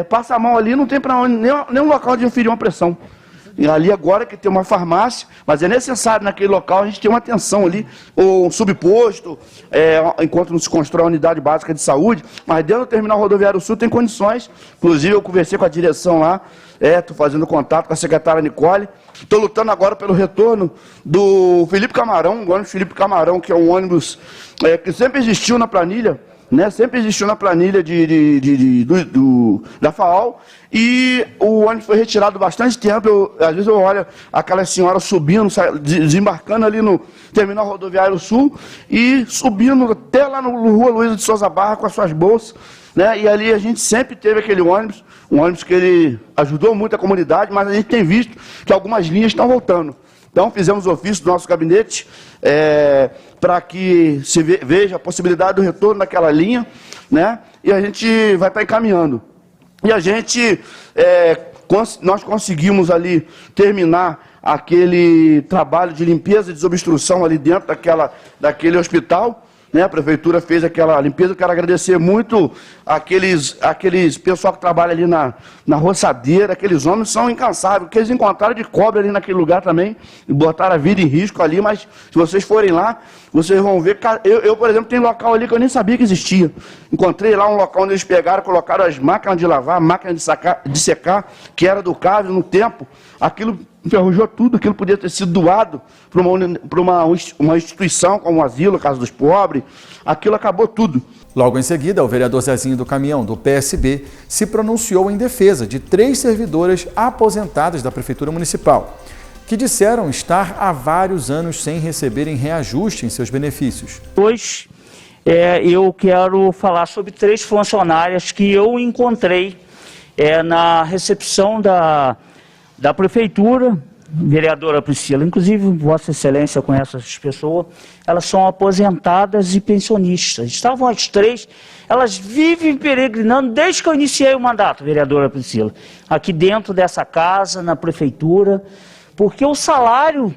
passa a mão ali, não tem para onde, nem um local de aferir uma pressão. E ali agora que tem uma farmácia, mas é necessário naquele local a gente ter uma atenção ali, ou um subposto, enquanto não se constrói a unidade básica de saúde, mas dentro do terminal rodoviário sul tem condições. Inclusive eu conversei com a direção lá, estou fazendo contato com a secretária Nicole, estou lutando agora pelo retorno do Felipe Camarão, o ônibus Felipe Camarão, que é um ônibus que sempre existiu na planilha, né? Sempre existiu na planilha da FAAL, e o ônibus foi retirado bastante tempo. Às vezes eu olho aquela senhora subindo, desembarcando ali no terminal rodoviário sul e subindo até lá no Rua Luiza de Souza Barra com as suas bolsas, né? E ali a gente sempre teve aquele ônibus, um ônibus que ele ajudou muito a comunidade, mas a gente tem visto que algumas linhas estão voltando. Então fizemos ofício do nosso gabinete para que se veja a possibilidade do retorno daquela linha, né? E a gente vai estar encaminhando. E a gente, nós conseguimos ali terminar aquele trabalho de limpeza e desobstrução ali dentro daquele hospital, né? A prefeitura fez aquela limpeza. Eu quero agradecer muito aqueles pessoal que trabalha ali na roçadeira, aqueles homens são incansáveis, porque eles encontraram de cobre ali naquele lugar também, e botaram a vida em risco ali, mas se vocês forem lá, vocês vão ver. Eu, por exemplo, tem local ali que eu nem sabia que existia. Encontrei lá um local onde eles pegaram, colocaram as máquinas de lavar, máquinas de secar, que era do Cávio no tempo. Aquilo enferrujou tudo, aquilo podia ter sido doado para uma instituição como o asilo, Casa dos Pobres. Aquilo acabou tudo. Logo em seguida, o vereador Zezinho do Caminhão, do PSB, se pronunciou em defesa de 3 servidoras aposentadas da Prefeitura Municipal, que disseram estar há vários anos sem receberem reajuste em seus benefícios. Hoje, eu quero falar sobre 3 funcionárias que eu encontrei na recepção da Prefeitura, vereadora Priscila. Inclusive, Vossa Excelência conhece essas pessoas, elas são aposentadas e pensionistas. Estavam as 3, elas vivem peregrinando desde que eu iniciei o mandato, vereadora Priscila, aqui dentro dessa casa, na Prefeitura, porque o salário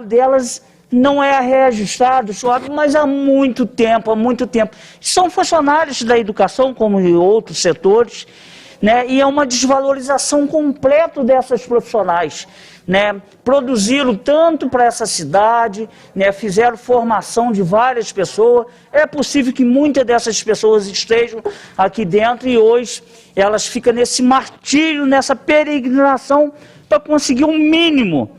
delas não é reajustado, mas há muito tempo, São funcionários da educação, como em outros setores, né? E é uma desvalorização completa dessas profissionais, né? Produziram tanto para essa cidade, né? Fizeram formação de várias pessoas. É possível que muitas dessas pessoas estejam aqui dentro e hoje elas ficam nesse martírio, nessa peregrinação para conseguir um mínimo.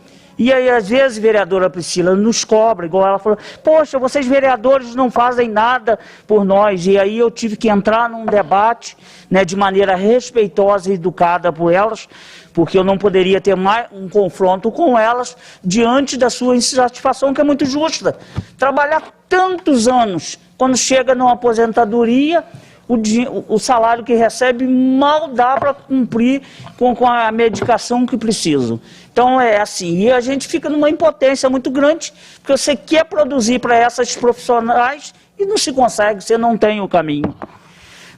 E aí, às vezes, vereadora Priscila nos cobra, igual ela falou, poxa, vocês vereadores não fazem nada por nós. E aí eu tive que entrar num debate, né, de maneira respeitosa e educada por elas, porque eu não poderia ter mais um confronto com elas diante da sua insatisfação, que é muito justa. Trabalhar tantos anos, quando chega numa aposentadoria, o salário que recebe mal dá para cumprir com a medicação que precisam. Então é assim, e a gente fica numa impotência muito grande, porque você quer produzir para essas profissionais e não se consegue, você não tem o caminho.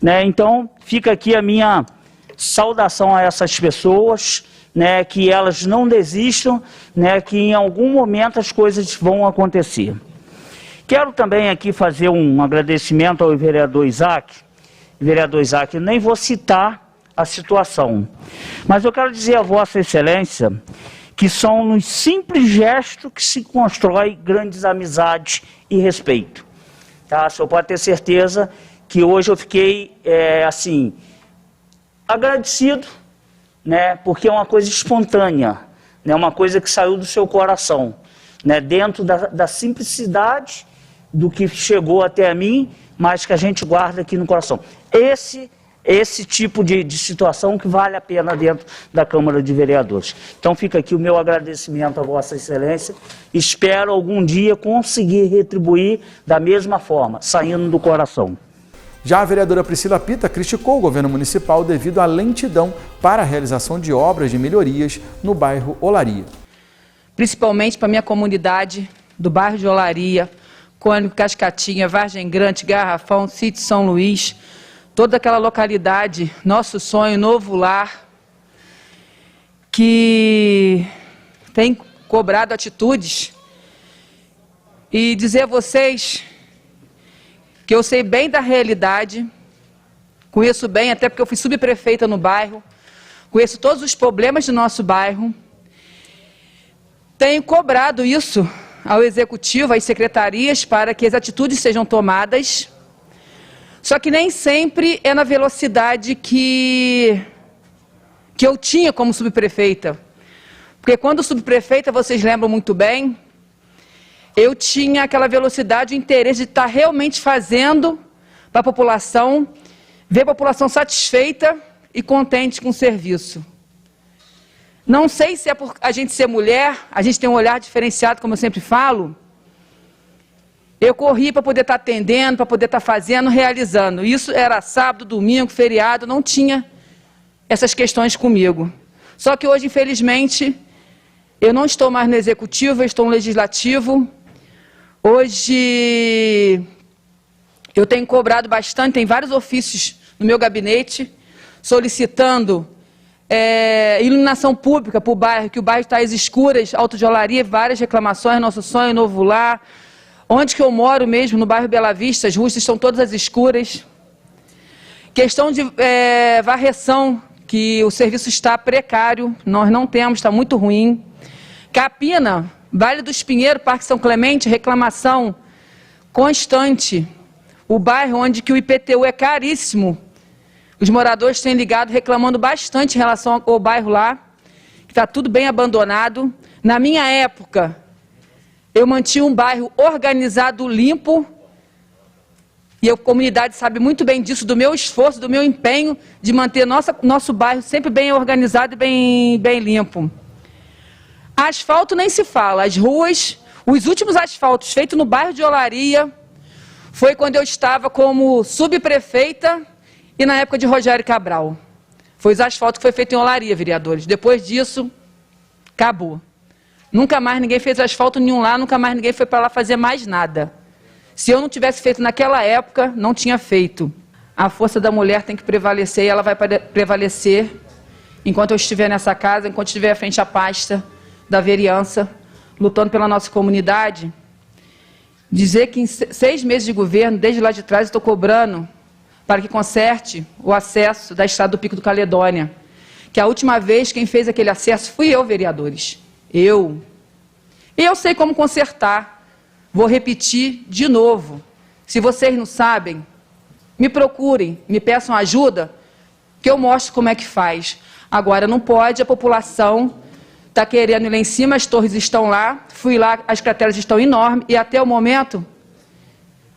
né? Então, fica aqui a minha saudação a essas pessoas, né, que elas não desistam, né, que em algum momento as coisas vão acontecer. Quero também aqui fazer um agradecimento ao vereador Isaac. Vereador Isaac, eu nem vou citar a situação, mas eu quero dizer a Vossa Excelência que são nos simples gestos que se constrói grandes amizades e respeito. Tá? O senhor pode ter certeza que hoje eu fiquei, assim, agradecido, né, porque é uma coisa espontânea, né, uma coisa que saiu do seu coração, né, dentro da simplicidade do que chegou até a mim, mas que a gente guarda aqui no coração. Esse tipo de situação que vale a pena dentro da Câmara de Vereadores. Então fica aqui o meu agradecimento a Vossa Excelência. Espero algum dia conseguir retribuir da mesma forma, saindo do coração. Já a vereadora Priscila Pita criticou o governo municipal devido à lentidão para a realização de obras de melhorias no bairro Olaria. Principalmente para a minha comunidade do bairro de Olaria, Cônigo, Cascatinha, Vargem Grande, Garrafão, Sítio São Luís, toda aquela localidade, Nosso Sonho, Novo Lar, que tem cobrado atitudes, e dizer a vocês que eu sei bem da realidade, conheço bem, até porque eu fui subprefeita no bairro, conheço todos os problemas do nosso bairro, tenho cobrado isso ao Executivo, às secretarias, para que as atitudes sejam tomadas, só que nem sempre é na velocidade que eu tinha como subprefeita. Porque quando subprefeita, vocês lembram muito bem, eu tinha aquela velocidade, o interesse de estar realmente fazendo para a população, ver a população satisfeita e contente com o serviço. Não sei se é por a gente ser mulher, a gente tem um olhar diferenciado, como eu sempre falo. Eu corri para poder estar atendendo, para poder estar fazendo, realizando. Isso era sábado, domingo, feriado, não tinha essas questões comigo. Só que hoje, infelizmente, eu não estou mais no Executivo, eu estou no Legislativo. Hoje eu tenho cobrado bastante, tem vários ofícios no meu gabinete, solicitando iluminação pública para o bairro, que o bairro está às escuras, Alto de Olaria, várias reclamações, Nosso Sonho, Novo Lar. Onde que eu moro mesmo, no bairro Bela Vista, as ruas estão todas às escuras. Questão de varreção, que o serviço está precário, nós não temos, está muito ruim. Capina, Vale dos Pinheiros, Parque São Clemente, reclamação constante. O bairro onde que o IPTU é caríssimo. Os moradores têm ligado reclamando bastante em relação ao bairro lá, que está tudo bem abandonado. Na minha época, eu mantinha um bairro organizado, limpo, e a comunidade sabe muito bem disso, do meu esforço, do meu empenho de manter nosso bairro sempre bem organizado e bem limpo. Asfalto nem se fala, as ruas, os últimos asfaltos feitos no bairro de Olaria, foi quando eu estava como subprefeita e na época de Rogério Cabral. Foi os asfaltos que foi feito em Olaria, vereadores. Depois disso, acabou. Nunca mais ninguém fez asfalto nenhum lá, nunca mais ninguém foi para lá fazer mais nada. Se eu não tivesse feito naquela época, não tinha feito. A força da mulher tem que prevalecer e ela vai prevalecer enquanto eu estiver nessa casa, enquanto estiver à frente à pasta da vereança, lutando pela nossa comunidade. Dizer que em 6 meses de governo, desde lá de trás, estou cobrando para que conserte o acesso da estrada do Pico do Caledônia. Que a última vez quem fez aquele acesso fui eu, vereadores. E eu sei como consertar. Vou repetir de novo. Se vocês não sabem, me procurem, me peçam ajuda, que eu mostro como é que faz. Agora, não pode, a população está querendo ir lá em cima, as torres estão lá, fui lá, as crateras estão enormes, e até o momento,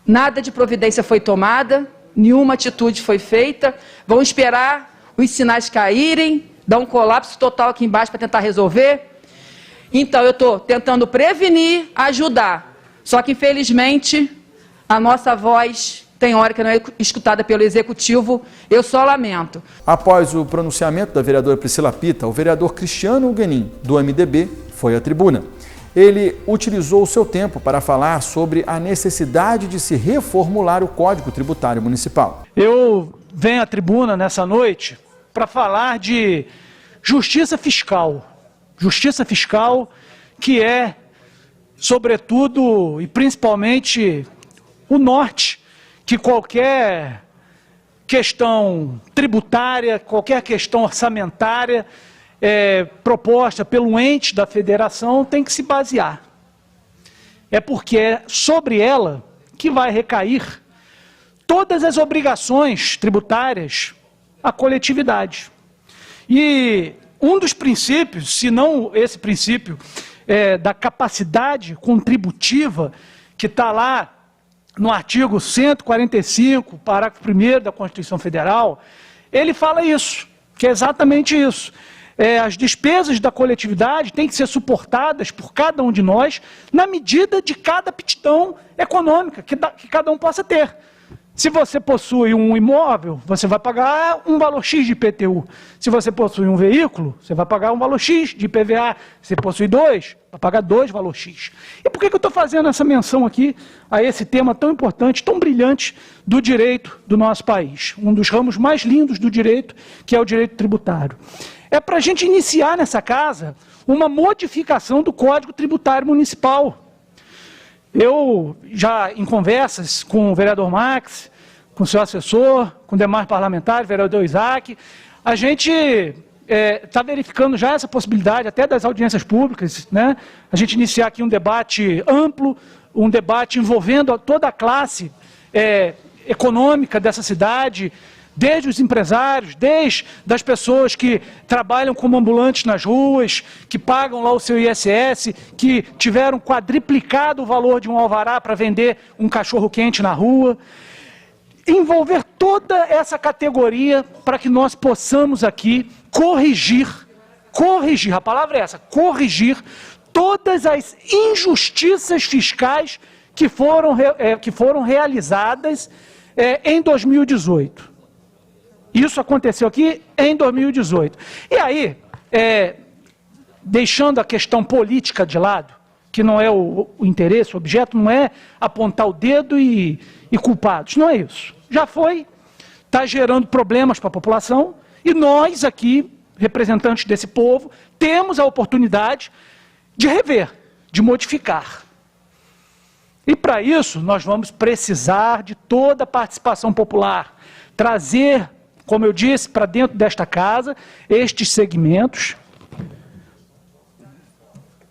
nada de providência foi tomada, nenhuma atitude foi feita, vão esperar os sinais caírem, dar um colapso total aqui embaixo para tentar resolver. Então, eu estou tentando prevenir, ajudar. Só que, infelizmente, a nossa voz tem hora que não é escutada pelo Executivo, eu só lamento. Após o pronunciamento da vereadora Priscila Pita, o vereador Cristiano Huguenin, do MDB, foi à tribuna. Ele utilizou o seu tempo para falar sobre a necessidade de se reformular o Código Tributário Municipal. Eu venho à tribuna nessa noite para falar de justiça fiscal. Justiça fiscal que é, sobretudo e principalmente, o norte que qualquer questão tributária, qualquer questão orçamentária proposta pelo ente da federação tem que se basear. É porque é sobre ela que vai recair todas as obrigações tributárias à coletividade. E um dos princípios, se não esse princípio da capacidade contributiva, que está lá no artigo 145, parágrafo 1º da Constituição Federal, ele fala isso, que é exatamente isso. As despesas da coletividade têm que ser suportadas por cada um de nós na medida de cada aptidão econômica que cada um possa ter. Se você possui um imóvel, você vai pagar um valor X de IPTU. Se você possui um veículo, você vai pagar um valor X de IPVA. Se você possui dois, vai pagar dois valor X. E por que eu estou fazendo essa menção aqui a esse tema tão importante, tão brilhante do direito do nosso país? Um dos ramos mais lindos do direito, que é o direito tributário. É para a gente iniciar nessa casa uma modificação do Código Tributário Municipal. Eu já, em conversas com o vereador Max, com o seu assessor, com demais parlamentares, vereador Isaac, a gente está verificando já essa possibilidade, até das audiências públicas, né? A gente iniciar aqui um debate amplo, um debate envolvendo toda a classe econômica dessa cidade, desde os empresários, desde as pessoas que trabalham como ambulantes nas ruas, que pagam lá o seu ISS, que tiveram quadriplicado o valor de um alvará para vender um cachorro-quente na rua. Envolver toda essa categoria para que nós possamos aqui corrigir, a palavra é essa, corrigir todas as injustiças fiscais que foram realizadas em 2018. Isso aconteceu aqui em 2018. E aí, deixando a questão política de lado, que não é o interesse, o objeto não é apontar o dedo e culpados, não é isso. Já foi, está gerando problemas para a população, e nós aqui, representantes desse povo, temos a oportunidade de rever, de modificar. E para isso, nós vamos precisar de toda a participação popular, trazer, como eu disse, para dentro desta casa, estes segmentos,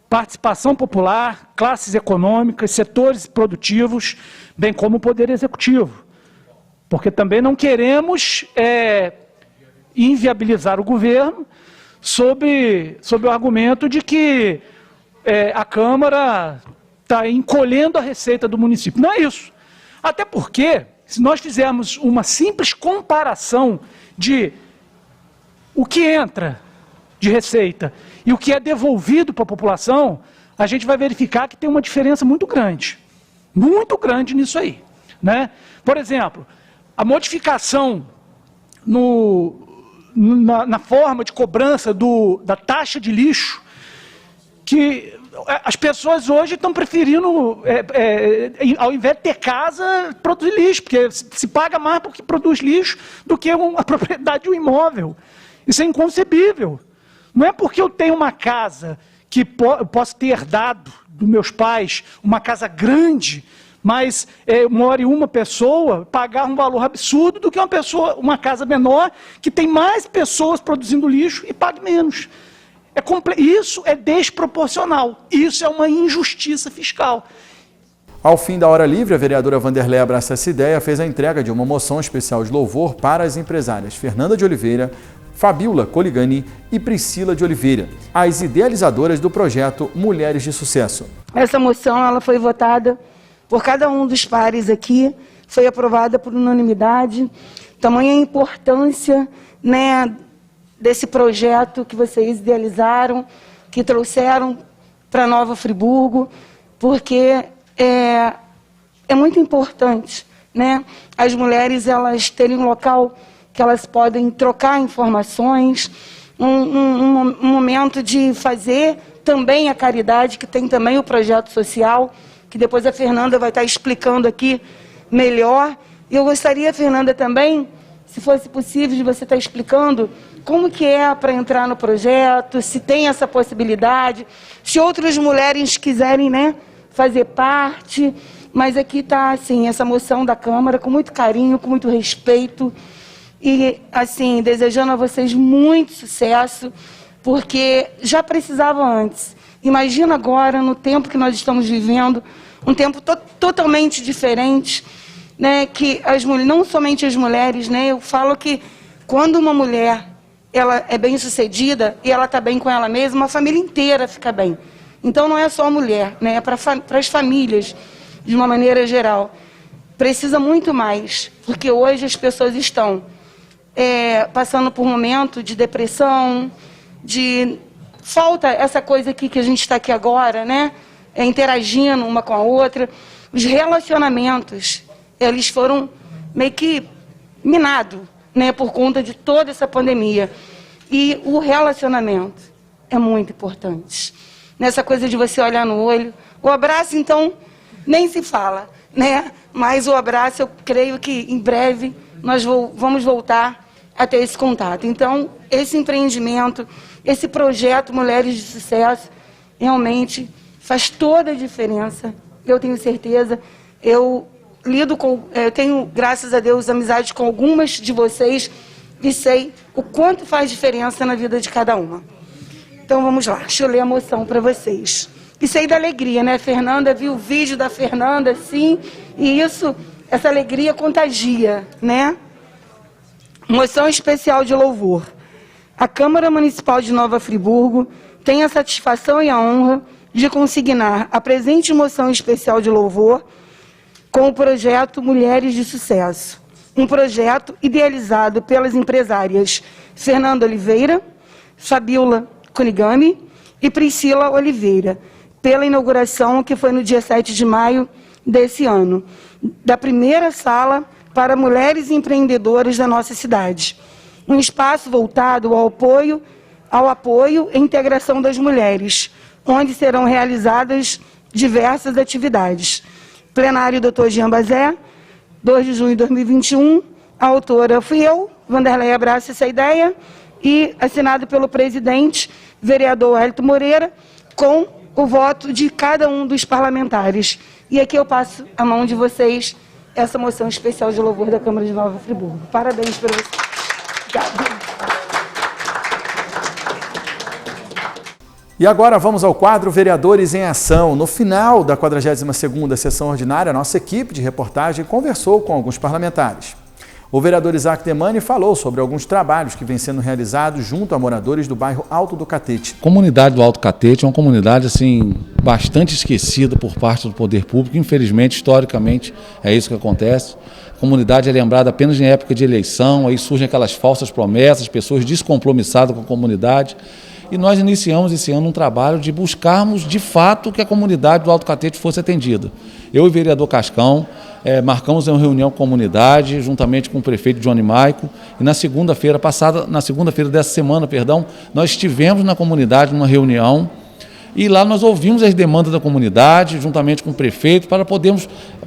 participação popular, classes econômicas, setores produtivos, bem como o Poder Executivo. Porque também não queremos inviabilizar o governo sob o argumento de que a Câmara está encolhendo a receita do município. Não é isso. Até porque, se nós fizermos uma simples comparação de o que entra de receita e o que é devolvido para a população, a gente vai verificar que tem uma diferença muito grande nisso aí, né? Por exemplo, a modificação na forma de cobrança da taxa de lixo, que as pessoas hoje estão preferindo, ao invés de ter casa, produzir lixo, porque se paga mais porque produz lixo do que a propriedade de um imóvel. Isso é inconcebível. Não é porque eu tenho uma casa que eu posso ter herdado dos meus pais, uma casa grande, mas mora uma pessoa, pagar um valor absurdo do que uma casa menor, que tem mais pessoas produzindo lixo e pague menos. Isso é desproporcional, isso é uma injustiça fiscal. Ao fim da hora livre, a vereadora Vanderlei Abraça essa ideia, fez a entrega de uma moção especial de louvor para as empresárias Fernanda de Oliveira, Fabiola Coligani e Priscila de Oliveira, as idealizadoras do projeto Mulheres de Sucesso. Essa moção ela foi votada por cada um dos pares aqui, foi aprovada por unanimidade, tamanha importância, né, desse projeto que vocês idealizaram, que trouxeram para Nova Friburgo, porque é muito importante, né, as mulheres elas terem um local que elas podem trocar informações, um momento de fazer também a caridade, que tem também o projeto social, que depois a Fernanda vai estar explicando aqui melhor. E eu gostaria, Fernanda, também, se fosse possível, de você estar explicando como que é para entrar no projeto, se tem essa possibilidade, se outras mulheres quiserem, né, fazer parte. Mas aqui está, assim, essa moção da Câmara, com muito carinho, com muito respeito. E, assim, desejando a vocês muito sucesso, porque já precisava antes. Imagina agora, no tempo que nós estamos vivendo, um tempo totalmente diferente, né, que não somente as mulheres, né, eu falo que quando uma mulher ela é bem-sucedida e ela está bem com ela mesma, a família inteira fica bem. Então não é só a mulher, né, é para as famílias, de uma maneira geral. Precisa muito mais, porque hoje as pessoas estão passando por um momento de depressão, de falta essa coisa aqui que a gente está aqui agora, né? Interagindo uma com a outra. Os relacionamentos, eles foram meio que minados, né? Por conta de toda essa pandemia. E o relacionamento é muito importante. Nessa coisa de você olhar no olho. O abraço, então, nem se fala, né? Mas o abraço, eu creio que em breve nós vamos voltar a ter esse contato. Então, esse empreendimento, esse projeto Mulheres de Sucesso, realmente faz toda a diferença. Eu tenho certeza. Eu tenho, graças a Deus, amizade com algumas de vocês e sei o quanto faz diferença na vida de cada uma. Então, vamos lá. Deixa eu ler a moção para vocês. E sei da alegria, né? Fernanda, viu o vídeo da Fernanda, sim, e essa alegria contagia, né? Moção especial de louvor. A Câmara Municipal de Nova Friburgo tem a satisfação e a honra de consignar a presente moção especial de louvor com o projeto Mulheres de Sucesso, um projeto idealizado pelas empresárias Fernanda Oliveira, Fabiola Kunigami e Priscila Oliveira, pela inauguração que foi no dia 7 de maio desse ano, da primeira sala para mulheres empreendedoras da nossa cidade. Um espaço voltado ao apoio e integração das mulheres, onde serão realizadas diversas atividades. Plenário Dr. Jean Bazé, 2 de junho de 2021, a autora fui eu, Vanderlei abraça essa ideia, e assinado pelo presidente, vereador Hélito Moreira, com o voto de cada um dos parlamentares. E aqui eu passo a mão de vocês essa moção especial de louvor da Câmara de Nova Friburgo. Parabéns para vocês. Obrigada. E agora vamos ao quadro Vereadores em Ação. No final da 42ª sessão ordinária, a nossa equipe de reportagem conversou com alguns parlamentares. O vereador Isaac Demani falou sobre alguns trabalhos que vêm sendo realizados junto a moradores do bairro Alto do Catete. A comunidade do Alto Catete é uma comunidade assim, bastante esquecida por parte do poder público. Infelizmente, historicamente, é isso que acontece. A comunidade é lembrada apenas em época de eleição, aí surgem aquelas falsas promessas, pessoas descompromissadas com a comunidade. E nós iniciamos esse ano um trabalho de buscarmos, de fato, que a comunidade do Alto Catete fosse atendida. Eu e o vereador Cascão marcamos uma reunião com a comunidade, juntamente com o prefeito Johnny Maico, e na segunda-feira dessa semana, nós estivemos na comunidade numa reunião, e lá nós ouvimos as demandas da comunidade, juntamente com o prefeito, para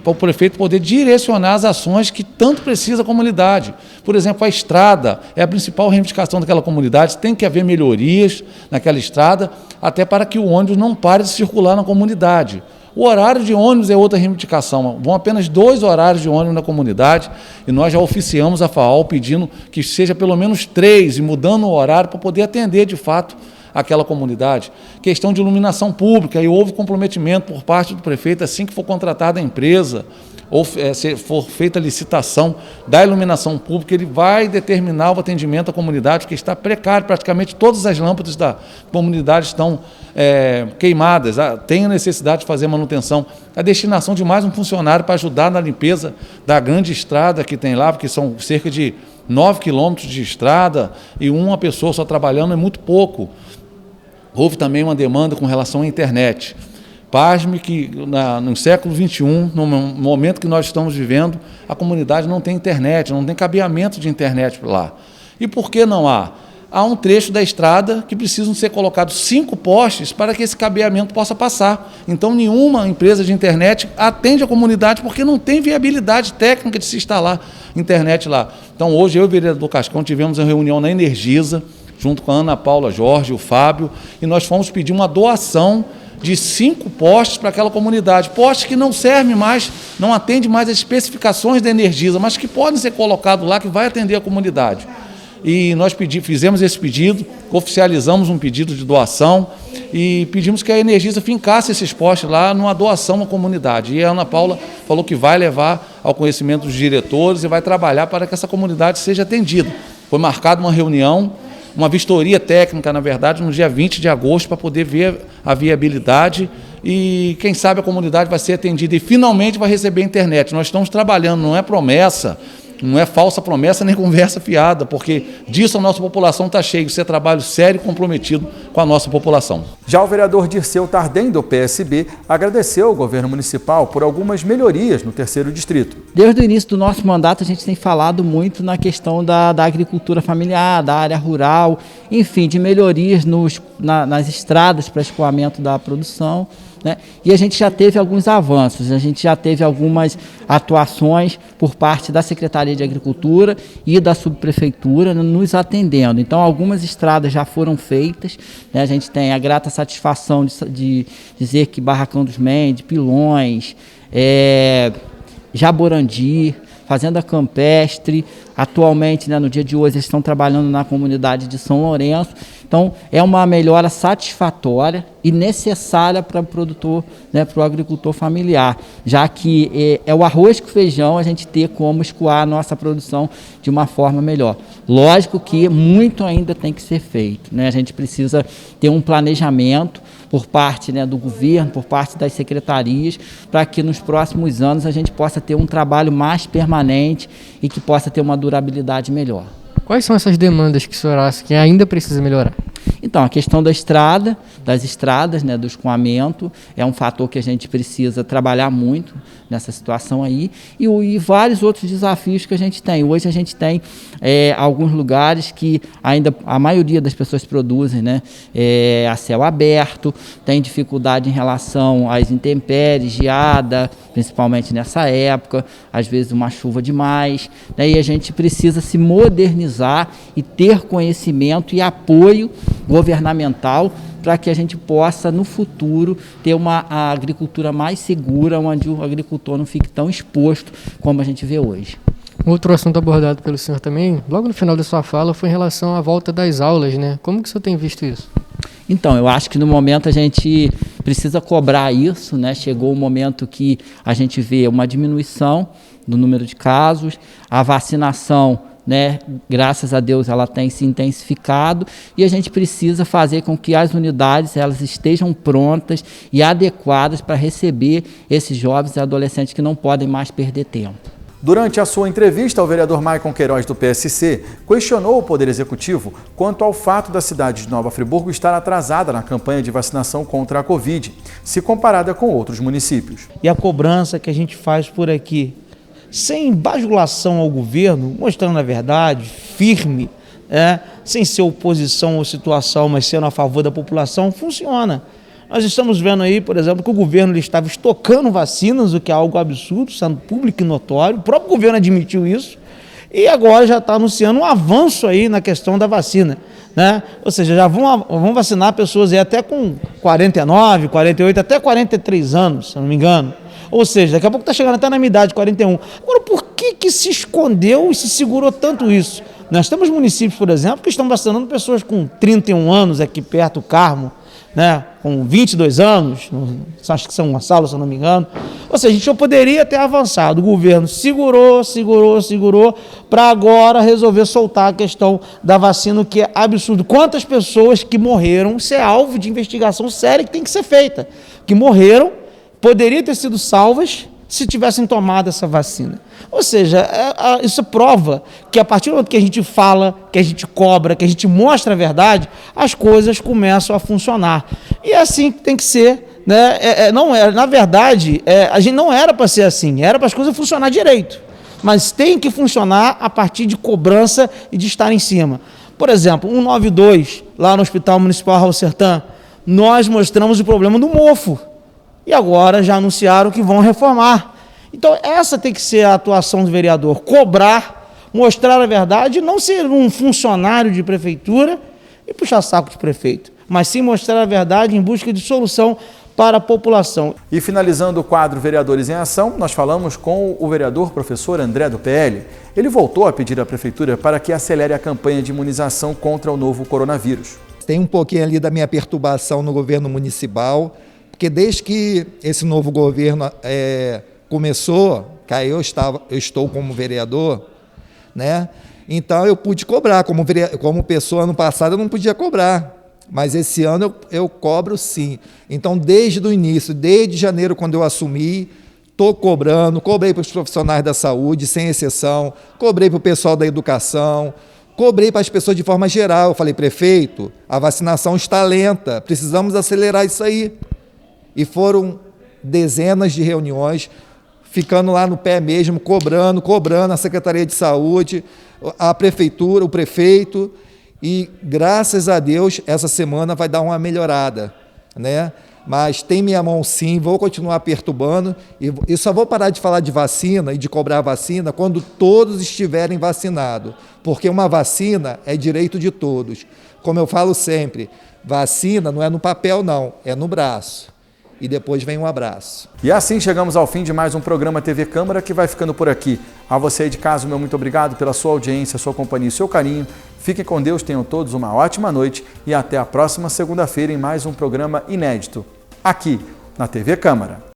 o prefeito poder direcionar as ações que tanto precisa a comunidade. Por exemplo, a estrada é a principal reivindicação daquela comunidade, tem que haver melhorias naquela estrada, até para que o ônibus não pare de circular na comunidade. O horário de ônibus é outra reivindicação. Vão apenas 2 horários de ônibus na comunidade e nós já oficiamos a FAAL pedindo que seja pelo menos 3 e mudando o horário para poder atender de fato aquela comunidade. Questão de iluminação pública, e houve comprometimento por parte do prefeito, assim que for contratada a empresa, ou se for feita a licitação da iluminação pública, ele vai determinar o atendimento à comunidade, porque está precário, praticamente todas as lâmpadas da comunidade estão queimadas, tem a necessidade de fazer manutenção. A destinação de mais um funcionário para ajudar na limpeza da grande estrada que tem lá, porque são cerca de 9 quilômetros de estrada, e uma pessoa só trabalhando é muito pouco. Houve também uma demanda com relação à internet. Pasme que no século XXI, no momento que nós estamos vivendo, a comunidade não tem internet, não tem cabeamento de internet lá. E por que não há? há um trecho da estrada que precisam ser colocados 5 postes para que esse cabeamento possa passar. Então, nenhuma empresa de internet atende a comunidade porque não tem viabilidade técnica de se instalar internet lá. Então, hoje, eu e o vereador Cascão tivemos uma reunião na Energisa, junto com a Ana Paula Jorge, o Fábio, e nós fomos pedir uma doação de 5 postes para aquela comunidade. Postes que não servem mais, não atendem mais as especificações da Energisa, mas que podem ser colocados lá, que vai atender a comunidade. E nós fizemos esse pedido, oficializamos um pedido de doação e pedimos que a Energisa fincasse esses postes lá numa doação à comunidade. E a Ana Paula falou que vai levar ao conhecimento dos diretores e vai trabalhar para que essa comunidade seja atendida. Foi marcada uma reunião, uma vistoria técnica, na verdade, no dia 20 de agosto, para poder ver a viabilidade e, quem sabe, a comunidade vai ser atendida e finalmente vai receber a internet. Nós estamos trabalhando, não é promessa, não é falsa promessa nem conversa fiada, porque disso a nossa população está cheia. Isso é trabalho sério e comprometido com a nossa população. Já o vereador Dirceu Tardem, do PSB, agradeceu ao governo municipal por algumas melhorias no 3º distrito. Desde o início do nosso mandato, a gente tem falado muito na questão da agricultura familiar, da área rural, enfim, de melhorias nas estradas para escoamento da produção. Né? E a gente já teve alguns avanços, a gente já teve algumas atuações por parte da Secretaria de Agricultura e da Subprefeitura nos atendendo. Então, algumas estradas já foram feitas, né? A gente tem a grata satisfação de dizer que Barracão dos Mendes, Pilões, Jaborandi, Fazenda Campestre, atualmente, né, no dia de hoje, eles estão trabalhando na comunidade de São Lourenço. Então, é uma melhora satisfatória e necessária para o produtor, né, para o agricultor familiar, já que é o arroz com feijão a gente ter como escoar a nossa produção de uma forma melhor. Lógico que muito ainda tem que ser feito, né? A gente precisa ter um planejamento por parte, né, do governo, por parte das secretarias, para que nos próximos anos a gente possa ter um trabalho mais permanente e que possa ter uma durabilidade melhor. Quais são essas demandas que o senhor acha que ainda precisa melhorar? Então, a questão das estradas, né, do escoamento, é um fator que a gente precisa trabalhar muito nessa situação aí, e vários outros desafios que a gente tem. Hoje a gente tem alguns lugares que ainda a maioria das pessoas produzem, né, a céu aberto, tem dificuldade em relação às intempéries, geada, principalmente nessa época, às vezes uma chuva demais, né, e a gente precisa se modernizar e ter conhecimento e apoio governamental para que a gente possa, no futuro, ter uma agricultura mais segura, onde o agricultor não fique tão exposto como a gente vê hoje. Outro assunto abordado pelo senhor também, logo no final da sua fala, foi em relação à volta das aulas, né? Como que o senhor tem visto isso? Então, eu acho que no momento a gente precisa cobrar isso, né? Chegou o momento que a gente vê uma diminuição do número de casos, a vacinação, né, graças a Deus ela tem se intensificado e a gente precisa fazer com que as unidades elas estejam prontas e adequadas para receber esses jovens e adolescentes que não podem mais perder tempo. Durante a sua entrevista, o vereador Maicon Queiroz, do PSC, questionou o Poder Executivo quanto ao fato da cidade de Nova Friburgo estar atrasada na campanha de vacinação contra a Covid, se comparada com outros municípios. E a cobrança que a gente faz por aqui, sem bajulação ao governo, mostrando a verdade, firme, sem ser oposição ou situação, mas sendo a favor da população, funciona. Nós estamos vendo aí, por exemplo, que o governo estava estocando vacinas, o que é algo absurdo, sendo público e notório, o próprio governo admitiu isso, e agora já está anunciando um avanço aí na questão da vacina, né? Ou seja, já vão vacinar pessoas aí até com 49, 48, até 43 anos, se eu não me engano. Ou seja, daqui a pouco está chegando até na minha idade, 41. Agora, por que se escondeu e se segurou tanto isso? Nós temos municípios, por exemplo, que estão vacinando pessoas com 31 anos, aqui perto do Carmo, né, com 22 anos, acho que São Gonçalo, se eu não me engano. Ou seja, a gente já poderia ter avançado. O governo segurou, para agora resolver soltar a questão da vacina, o que é absurdo. Quantas pessoas que morreram, isso é alvo de investigação séria que tem que ser feita, que morreram, poderiam ter sido salvas se tivessem tomado essa vacina. Ou seja, isso prova que a partir do momento que a gente fala, que a gente cobra, que a gente mostra a verdade, as coisas começam a funcionar. E é assim que tem que ser, né? Na verdade, a gente não era para ser assim, era para as coisas funcionar direito. Mas tem que funcionar a partir de cobrança e de estar em cima. Por exemplo, 192, lá no Hospital Municipal Raul Sertã, nós mostramos o problema do mofo. E agora já anunciaram que vão reformar. Então, essa tem que ser a atuação do vereador, cobrar, mostrar a verdade, não ser um funcionário de prefeitura e puxar saco de prefeito, mas sim mostrar a verdade em busca de solução para a população. E finalizando o quadro Vereadores em Ação, nós falamos com o vereador professor André do PL. Ele voltou a pedir à prefeitura para que acelere a campanha de imunização contra o novo coronavírus. Tem um pouquinho ali da minha perturbação no governo municipal, porque desde que esse novo governo começou, que aí eu estou como vereador, né? Então eu pude cobrar, como pessoa ano passado eu não podia cobrar. Mas esse ano eu cobro sim. Então, desde o início, desde janeiro, quando eu assumi, estou cobrando, cobrei para os profissionais da saúde, sem exceção, cobrei para o pessoal da educação, cobrei para as pessoas de forma geral. Eu falei, prefeito, a vacinação está lenta, precisamos acelerar isso aí. E foram dezenas de reuniões, ficando lá no pé mesmo, cobrando a Secretaria de Saúde, a Prefeitura, o prefeito. E, graças a Deus, essa semana vai dar uma melhorada, né? Mas tem minha mão sim, vou continuar perturbando e só vou parar de falar de vacina e de cobrar vacina quando todos estiverem vacinados, porque uma vacina é direito de todos. Como eu falo sempre, vacina não é no papel não, é no braço. E depois vem um abraço. E assim chegamos ao fim de mais um programa TV Câmara, que vai ficando por aqui. A você aí de casa, meu muito obrigado pela sua audiência, sua companhia e seu carinho. Fiquem com Deus, tenham todos uma ótima noite e até a próxima segunda-feira em mais um programa inédito, aqui na TV Câmara.